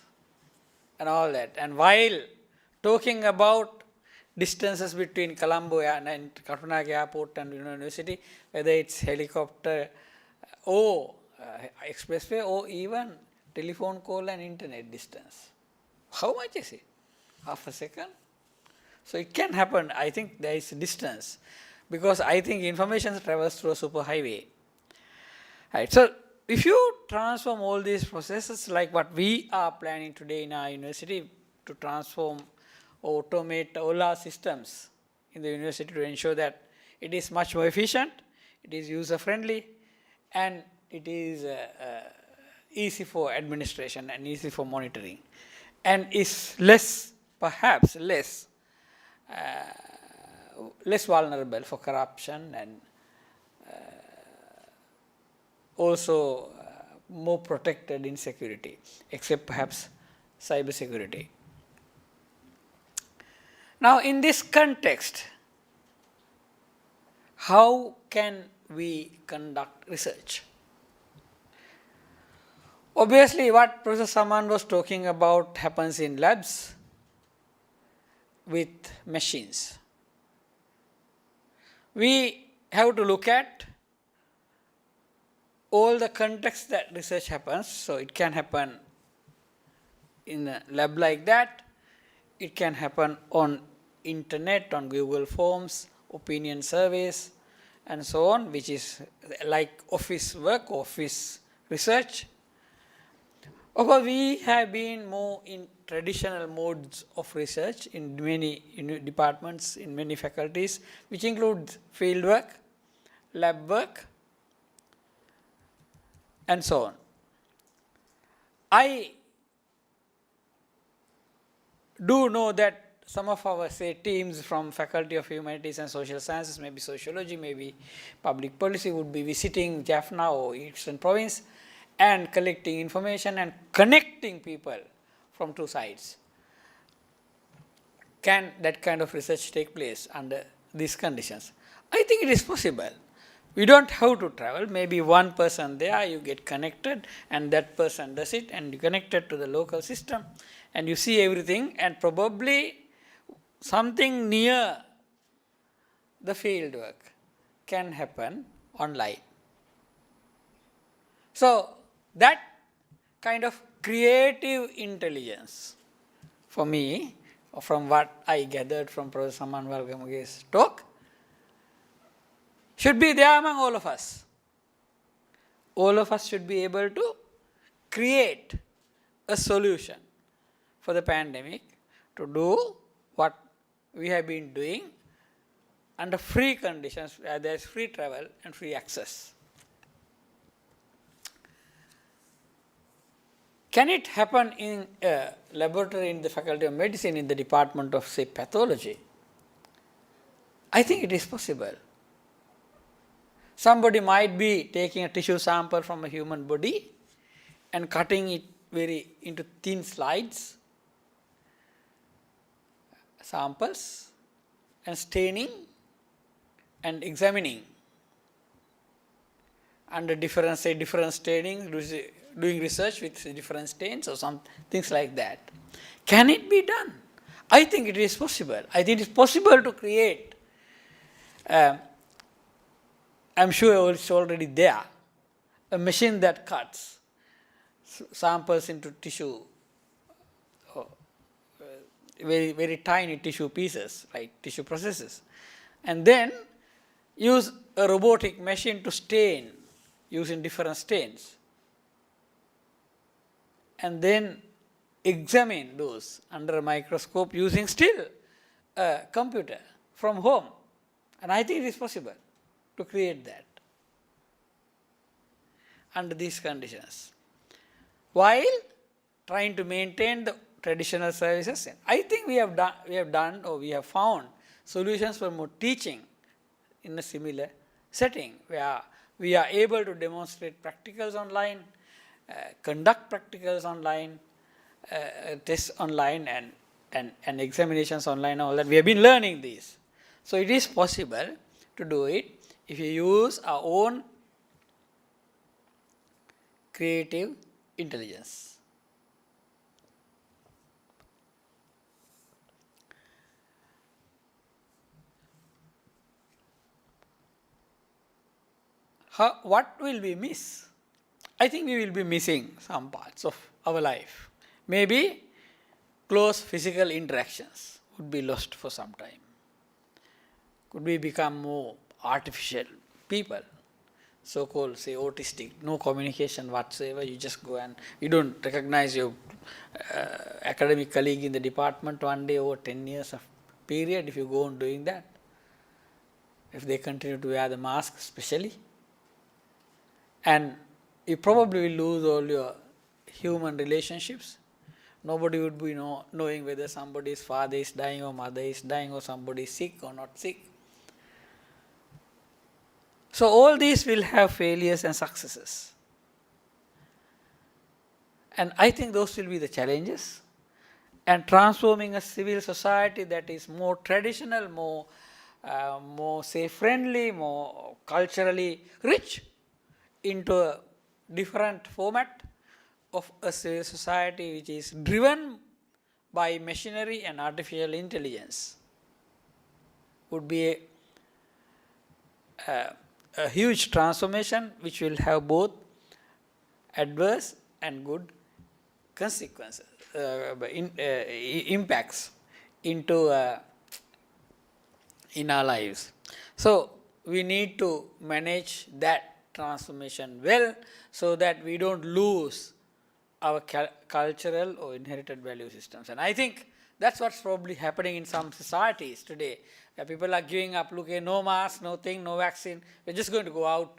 Speaker 8: and all that. And while talking about distances between Colombo and Katunayake Airport and University, whether it's helicopter or expressway or even telephone call and internet distance. How much is it? Half a second? So it can happen. I think there is a distance because I think information travels through a superhighway. Right. So if you transform all these processes like what we are planning today in our university to transform or automate all our systems in the university to ensure that it is much more efficient, it is user friendly, and it is easy for administration and easy for monitoring, and is perhaps less vulnerable for corruption and also more protected in security, except perhaps cyber security. Now, in this context, how can we conduct research? Obviously, what Professor Saman was talking about happens in labs with machines. We have to look at all the context that research happens. So it can happen in a lab like that. It can happen on internet, on Google Forms, opinion surveys, and so on, which is like office work, office research. Of course, we have been more in traditional modes of research in many departments, in many faculties, which includes field work, lab work, and so on. I do know that some of our, say, teams from Faculty of Humanities and Social Sciences, maybe Sociology, maybe Public Policy, would be visiting Jaffna or Eastern Province and collecting information and connecting people from two sides. Can that kind of research take place under these conditions? I think it is possible. We don't have to travel. Maybe one person there, you get connected, and that person does it, and you connect it to the local system, and you see everything, and probably something near the field work can happen online. So that kind of creative intelligence, for me, from what I gathered from Professor Saman Valgamuge's talk, should be there among all of us. All of us should be able to create a solution for the pandemic, to do what we have been doing under free conditions, where there is free travel and free access. Can it happen in a laboratory in the Faculty of Medicine, in the department of, say, pathology? I think it is possible. Somebody might be taking a tissue sample from a human body and cutting it into thin slides, samples, and staining and examining under different staining, doing research with different stains or some things like that. Can it be done? I think it is possible. I think it is possible to create, I'm sure it's already there, a machine that cuts samples into tissue, very, very tiny tissue pieces, right, tissue processes, and then use a robotic machine to stain using different stains, and then examine those under a microscope using still a computer from home. And I think it is possible to create that under these conditions, while trying to maintain the traditional services. I think we have found solutions for more teaching in a similar setting, where we are able to demonstrate practicals online, conduct practicals online, tests online, and examinations online, all that. We have been learning these. So it is possible to do it if you use our own creative intelligence. What will we miss? I think we will be missing some parts of our life. Maybe close physical interactions would be lost for some time. Could we become more artificial people, so-called, say, autistic, no communication whatsoever, you just go and you don't recognize your academic colleague in the department one day over 10 years of period if you go on doing that, if they continue to wear the mask especially. And you probably will lose all your human relationships. Nobody would be knowing whether somebody's father is dying or mother is dying or somebody is sick or not sick. So all these will have failures and successes. And I think those will be the challenges. And transforming a civil society that is more traditional, more say friendly, more culturally rich, into a different format of a civil society which is driven by machinery and artificial intelligence would be a huge transformation which will have both adverse and good consequences, impacts into in our lives. So we need to manage that transformation well so that we don't lose our cultural or inherited value systems. And I think that's what's probably happening in some societies today, where people are giving up, look, no mask, no thing, no vaccine, we're just going to go out,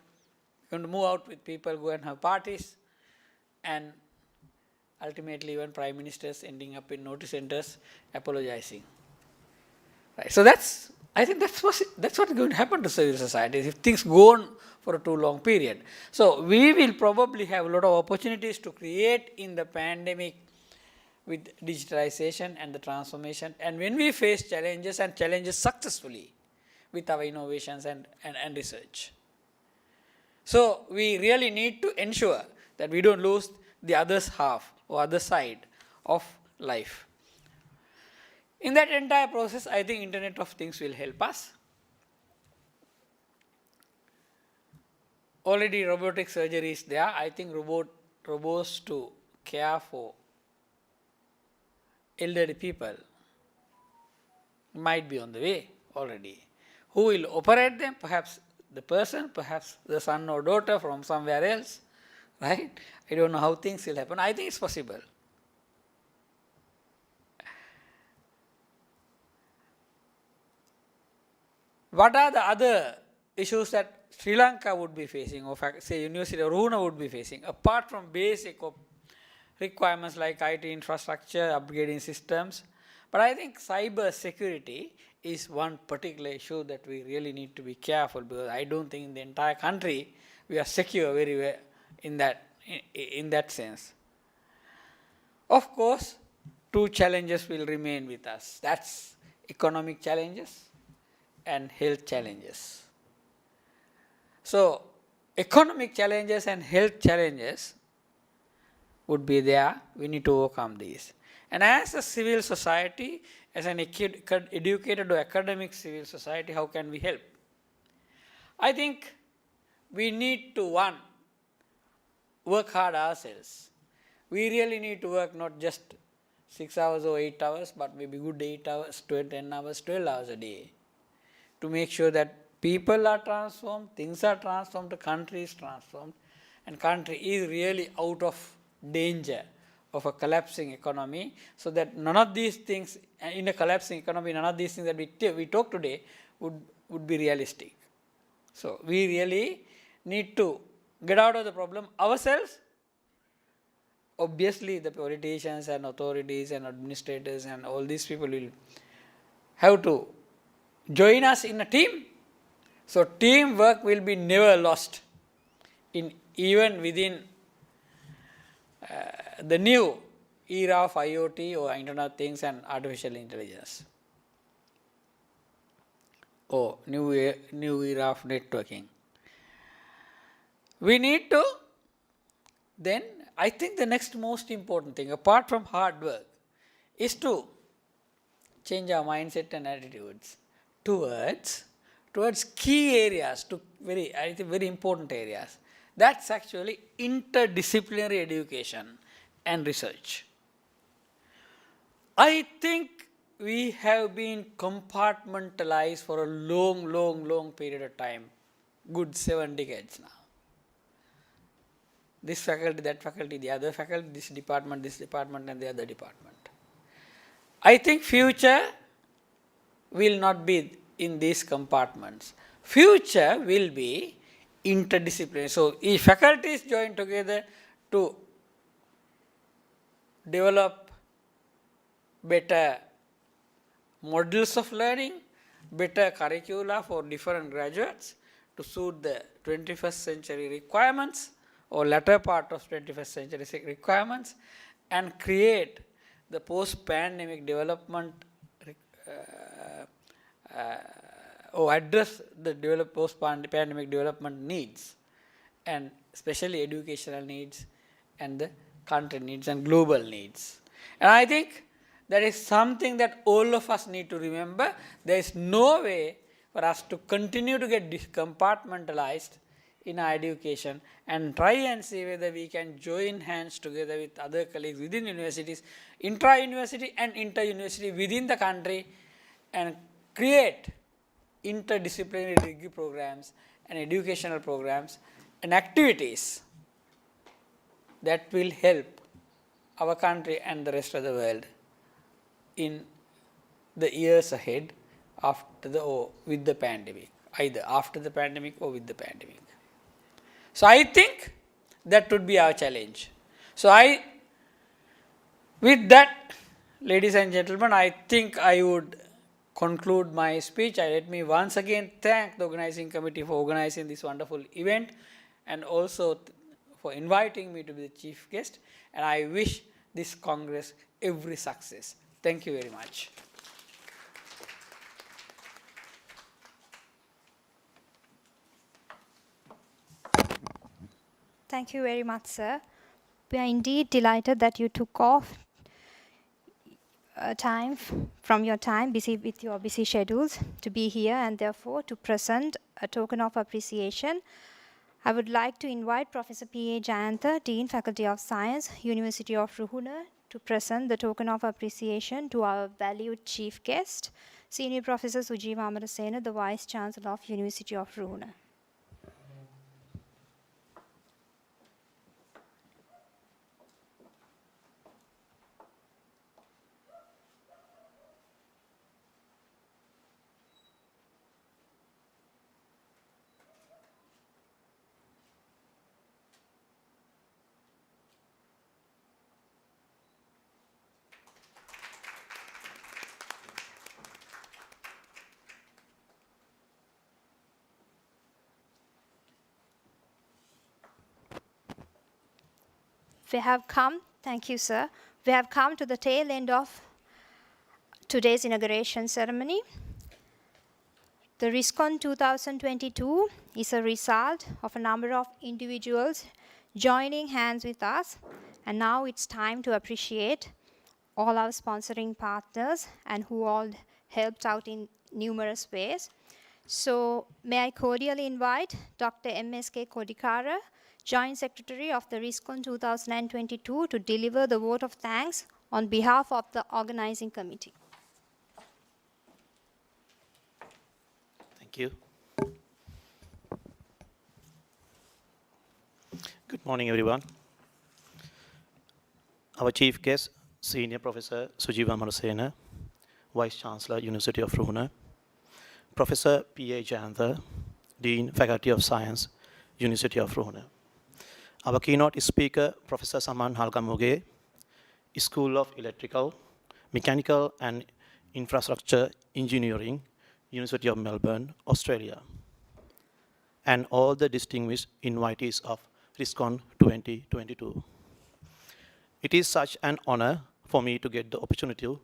Speaker 8: we're going to move out with people, go and have parties, and ultimately even prime ministers ending up in notice centers apologizing. Right. So I think that's what's going to happen to civil societies if things go on for a too long period. So we will probably have a lot of opportunities to create in the pandemic with digitalization and the transformation. And when we face challenges and challenges successfully with our innovations and research. So we really need to ensure that we don't lose the other half or other side of life. In that entire process, I think Internet of Things will help us. Already robotic surgery is there. I think robots to care for elderly people might be on the way already. Who will operate them? Perhaps the person, perhaps the son or daughter from somewhere else, right? I don't know how things will happen. I think it's possible. What are the other issues that Sri Lanka would be facing, or say University of Ruhuna would be facing, apart from basic requirements like IT infrastructure, upgrading systems? But I think cyber security is one particular issue that we really need to be careful, because I don't think in the entire country we are secure very well in that sense. Of course, two challenges will remain with us. That's economic challenges and health challenges. So economic challenges and health challenges would be there. We need to overcome these. And as a civil society, as an educated or academic civil society, how can we help? I think we need to, one, work hard ourselves. We really need to work not just 6 hours or 8 hours, but maybe good 8 hours, 10 hours, 12 hours a day, to make sure that people are transformed, things are transformed, the country is transformed, and country is really out of danger of a collapsing economy, so that none of these things, in a collapsing economy, none of these things that we talk today would be realistic. So we really need to get out of the problem ourselves. Obviously, the politicians and authorities and administrators and all these people will have to join us in a team. So teamwork will be never lost even within the new era of IoT or Internet of Things and artificial intelligence, or new era of networking. We need to then, I think the next most important thing, apart from hard work, is to change our mindset and attitudes towards key areas, I think very important areas. That's actually interdisciplinary education and research. I think we have been compartmentalized for a long period of time, good 7 decades now. This faculty, that faculty, the other faculty, this department, and the other department. I think future will not be in these compartments. Future will be interdisciplinary. So if faculties join together to develop better models of learning, better curricula for different graduates to suit the 21st century requirements or latter part of 21st century requirements, and create the post-pandemic development or address the post-pandemic development needs, and especially educational needs and the country needs and global needs. And I think that is something that all of us need to remember. There is no way for us to continue to get compartmentalized in our education and try and see whether we can join hands together with other colleagues within universities, intra-university and inter-university within the country, and create interdisciplinary degree programs and educational programs and activities that will help our country and the rest of the world in the years ahead after the or with the pandemic, either after the pandemic or with the pandemic. So I think that would be our challenge. So with that, ladies and gentlemen, I think I would conclude my speech. Let me once again thank the organizing committee for organizing this wonderful event and also for inviting me to be the chief guest. And I wish this Congress every success. Thank you very much.
Speaker 1: Thank you very much, sir. We are indeed delighted that you took off time from your time, busy with your busy schedules, to be here and therefore to present a token of appreciation. I would like to invite Professor P.A. Jayantha, Dean, Faculty of Science, University of Ruhuna, to present the token of appreciation to our valued chief guest, Senior Professor Sujeeva Amarasena, the Vice Chancellor of University of Ruhuna. We have come, thank you, sir. We have come to the tail end of today's inauguration ceremony. The Ristcon 2022 is a result of a number of individuals joining hands with us, and now it's time to appreciate all our sponsoring partners and who all helped out in numerous ways. So may I cordially invite Dr. M.S.K. Kodikara, Joint Secretary of the Ristcon 2022, to deliver the vote of thanks on behalf of the organizing committee.
Speaker 9: Thank you. Good morning, everyone. Our chief guest, Senior Professor Sujeeva Amarasena, Vice Chancellor, University of Ruhuna, Professor P.A. Jayantha, Dean, Faculty of Science, University of Ruhuna. Our keynote speaker, Professor Saman Halgam, School of Electrical, Mechanical and Infrastructure Engineering, University of Melbourne, Australia, and all the distinguished invitees of Ristcon 2022. It is such an honor for me to get the opportunity to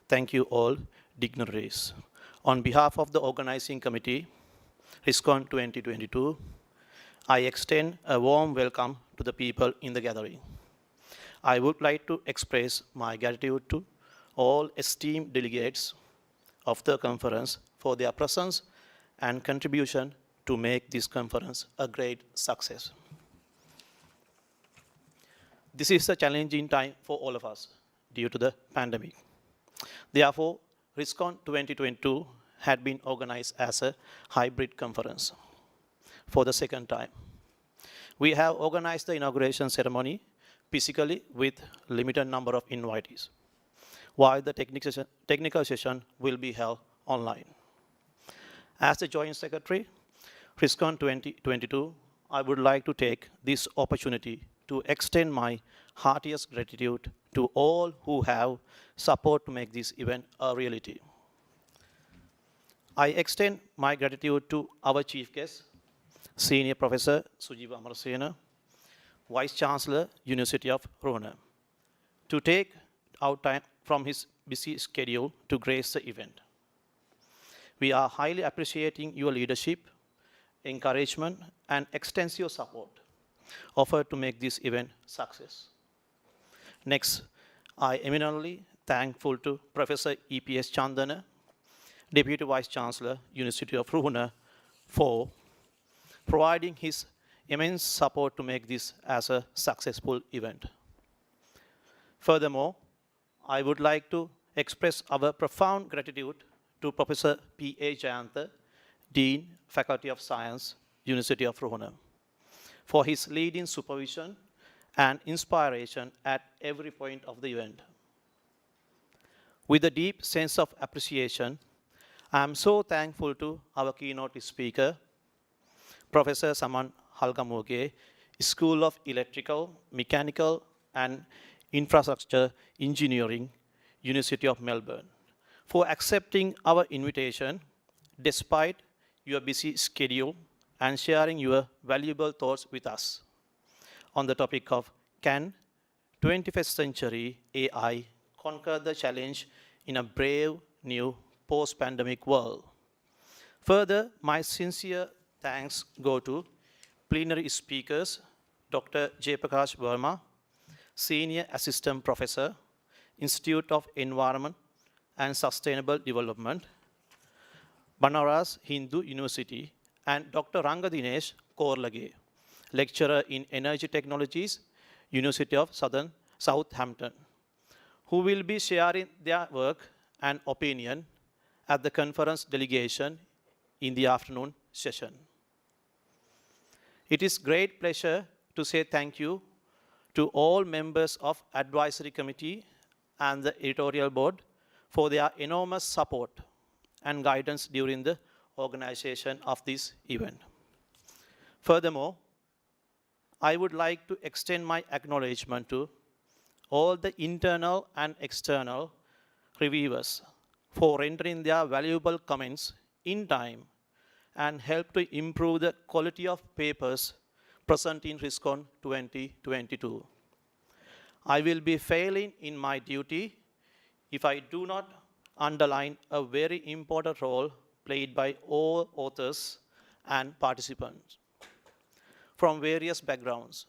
Speaker 9: thank you all dignitaries. On behalf of the organizing committee, Ristcon 2022, I extend a warm welcome to the people in the gathering. I would like to express my gratitude to all esteemed delegates of the conference for their presence and contribution to make this conference a great success. This is a challenging time for all of us due to the pandemic. Therefore, Ristcon 2022 had been organized as a hybrid conference for the second time. We have organized the inauguration ceremony physically with limited number of invitees, while the technical session will be held online. As the Joint Secretary, Ristcon 2022, I would like to take this opportunity to extend my heartiest gratitude to all who have support to make this event a reality. I extend my gratitude to our chief guest, Senior Professor Sujeeva Amarasena, Vice Chancellor, University of Ruhuna, to take out time from his busy schedule to grace the event. We are highly appreciating your leadership, encouragement, and extensive support offered to make this event success. Next, I am eminently thankful to Professor E.P.S. Chandana, Deputy Vice Chancellor, University of Ruhuna, for providing his immense support to make this as a successful event. Furthermore, I would like to express our profound gratitude to Professor P.A. Jayantha, Dean, Faculty of Science, University of Ruhuna, for his leading supervision and inspiration at every point of the event. With a deep sense of appreciation, I am so thankful to our keynote speaker, Professor Saman Halgam, School of Electrical, Mechanical and Infrastructure Engineering, University of Melbourne, for accepting our invitation despite your busy schedule and sharing your valuable thoughts with us on the topic of can 21st century AI conquer the challenge in a brave new post-pandemic world. Further, my sincere thanks go to plenary speakers, Dr. Jayaprakash Verma, Senior Assistant Professor, Institute of Environment and Sustainable Development, Banaras Hindu University, and Dr. Rangadinesh Korlage, Lecturer in Energy Technologies, University of Southampton, who will be sharing their work and opinion at the conference delegation in the afternoon session. It is great pleasure to say thank you to all members of Advisory Committee and the Editorial Board for their enormous support and guidance during the organization of this event. Furthermore, I would like to extend my acknowledgement to all the internal and external reviewers for rendering their valuable comments in time and help to improve the quality of papers present in Ristcon 2022. I will be failing in my duty if I do not underline a very important role played by all authors and participants from various backgrounds.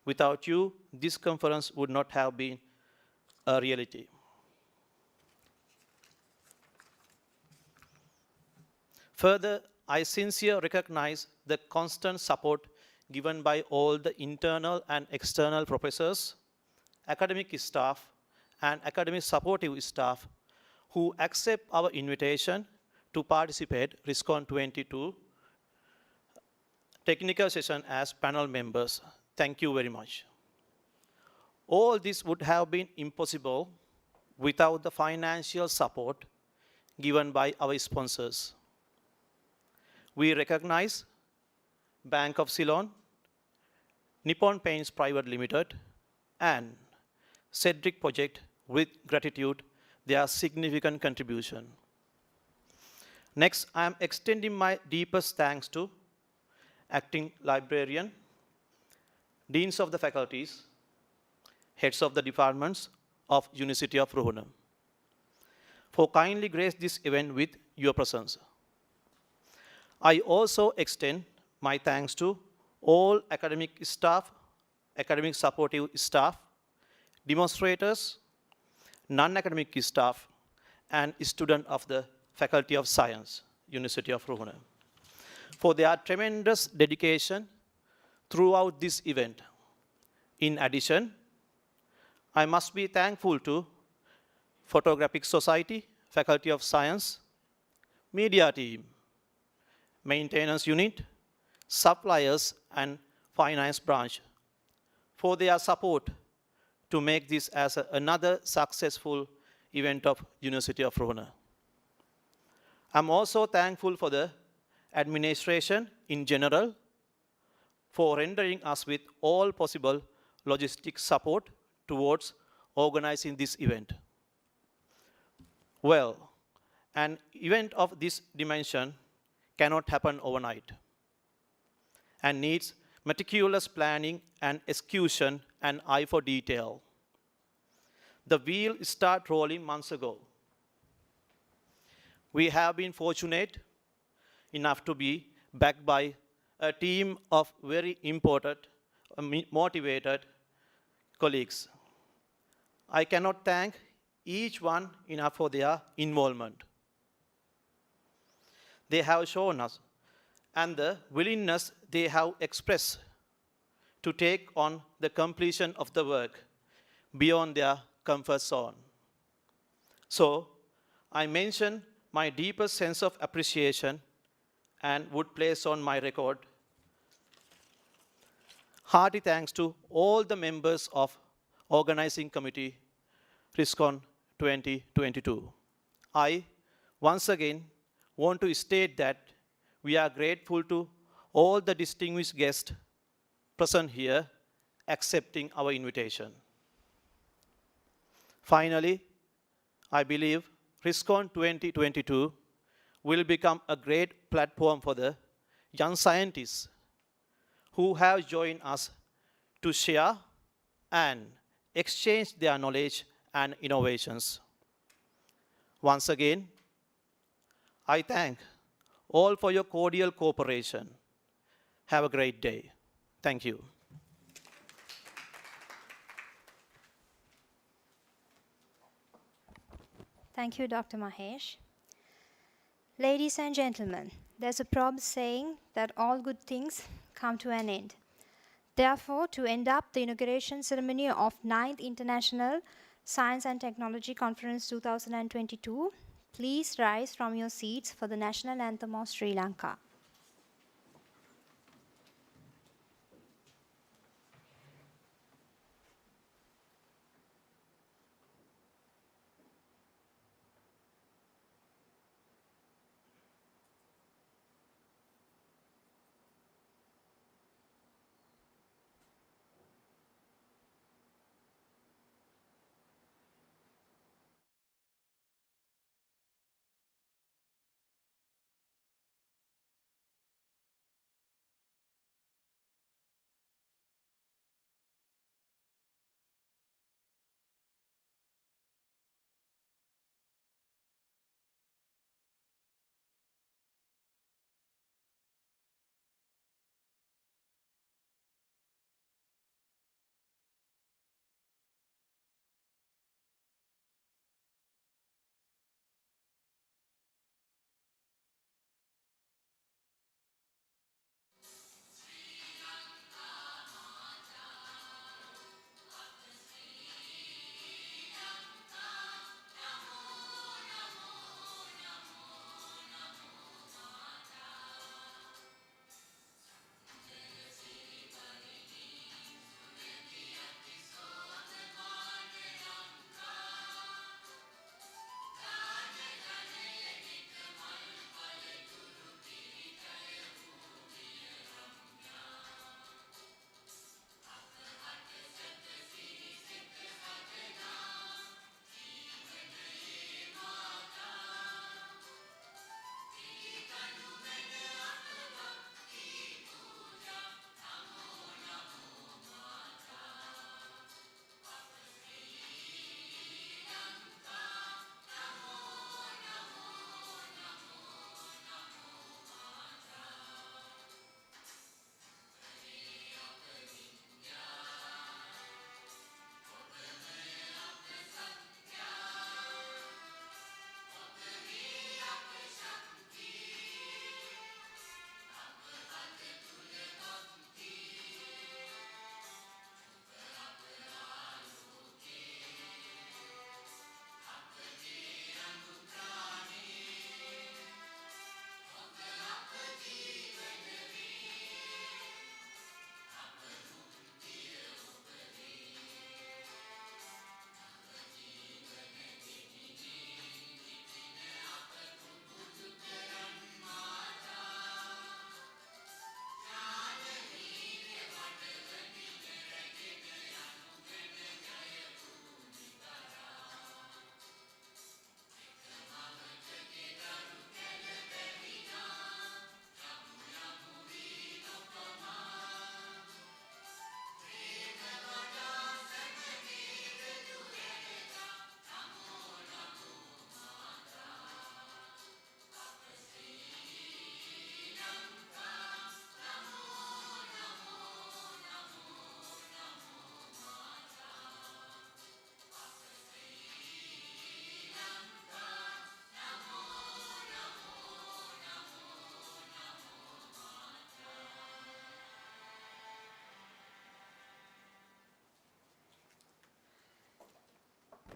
Speaker 9: Without you, this conference would not have been a reality. Further, I sincerely recognize the constant support given by all the internal and external professors, academic staff, and academic supportive staff who accept our invitation to participate Ristcon 22 technical session as panel members. Thank you very much. All this would have been impossible without the financial support given by our sponsors. We recognize Bank of Ceylon, Nippon Paints Private Limited, and Cedric Project with gratitude their significant contribution. Next, I am extending my deepest thanks to acting librarian, deans of the faculties, heads of the departments of University of Ruhuna, for kindly grace this event with your presence. I also extend my thanks to all academic staff, academic supportive staff, demonstrators, non-academic staff, and students of the Faculty of Science, University of Ruhuna, for their tremendous dedication throughout this event. In addition, I must be thankful to Photographic Society, Faculty of Science, media team, maintenance unit, suppliers, and finance branch for their support to make this as another successful event of University of Ruhuna. I'm also thankful for the administration in general for rendering us with all possible logistic support towards organizing this event. Well, an event of this dimension cannot happen overnight and needs meticulous planning and execution and eye for detail. The wheel started rolling months ago. We have been fortunate enough to be backed by a team of very important, motivated colleagues. I cannot thank each one enough for their involvement. They have shown us and the willingness they have expressed to take on the completion of the work beyond their comfort zone. So, I mention my deepest sense of appreciation and would place on my record hearty thanks to all the members of organizing committee Ristcon 2022. I once again want to state that we are grateful to all the distinguished guests present here accepting our invitation. Finally, I believe Ristcon 2022 will become a great platform for the young scientists who have joined us to share and exchange their knowledge and innovations. Once again, I thank all for your cordial cooperation. Have a great day. Thank you.
Speaker 1: Thank you, Dr. Mahesh. Ladies and gentlemen, there's a proverb saying that all good things come to an end. Therefore, to end up the inauguration ceremony of 9th International Science and Technology Conference 2022, please rise from your seats for the national anthem of Sri Lanka.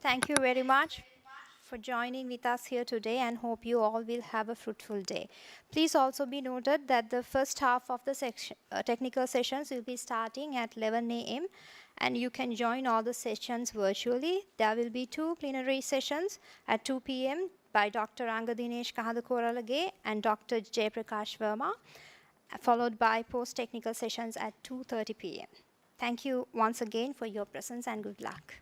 Speaker 1: Thank you very much for joining with us here today and hope you all will have a fruitful day. Please also be noted that the first half of the technical sessions will be starting at 11 a.m. and you can join all the sessions virtually. There will be 2 plenary sessions at 2 p.m. by Dr. Angadinesh Kahadakoralage and Dr. Jayaprakash Verma, followed by post-technical sessions at 2:30 p.m. Thank you once again for your presence and good luck.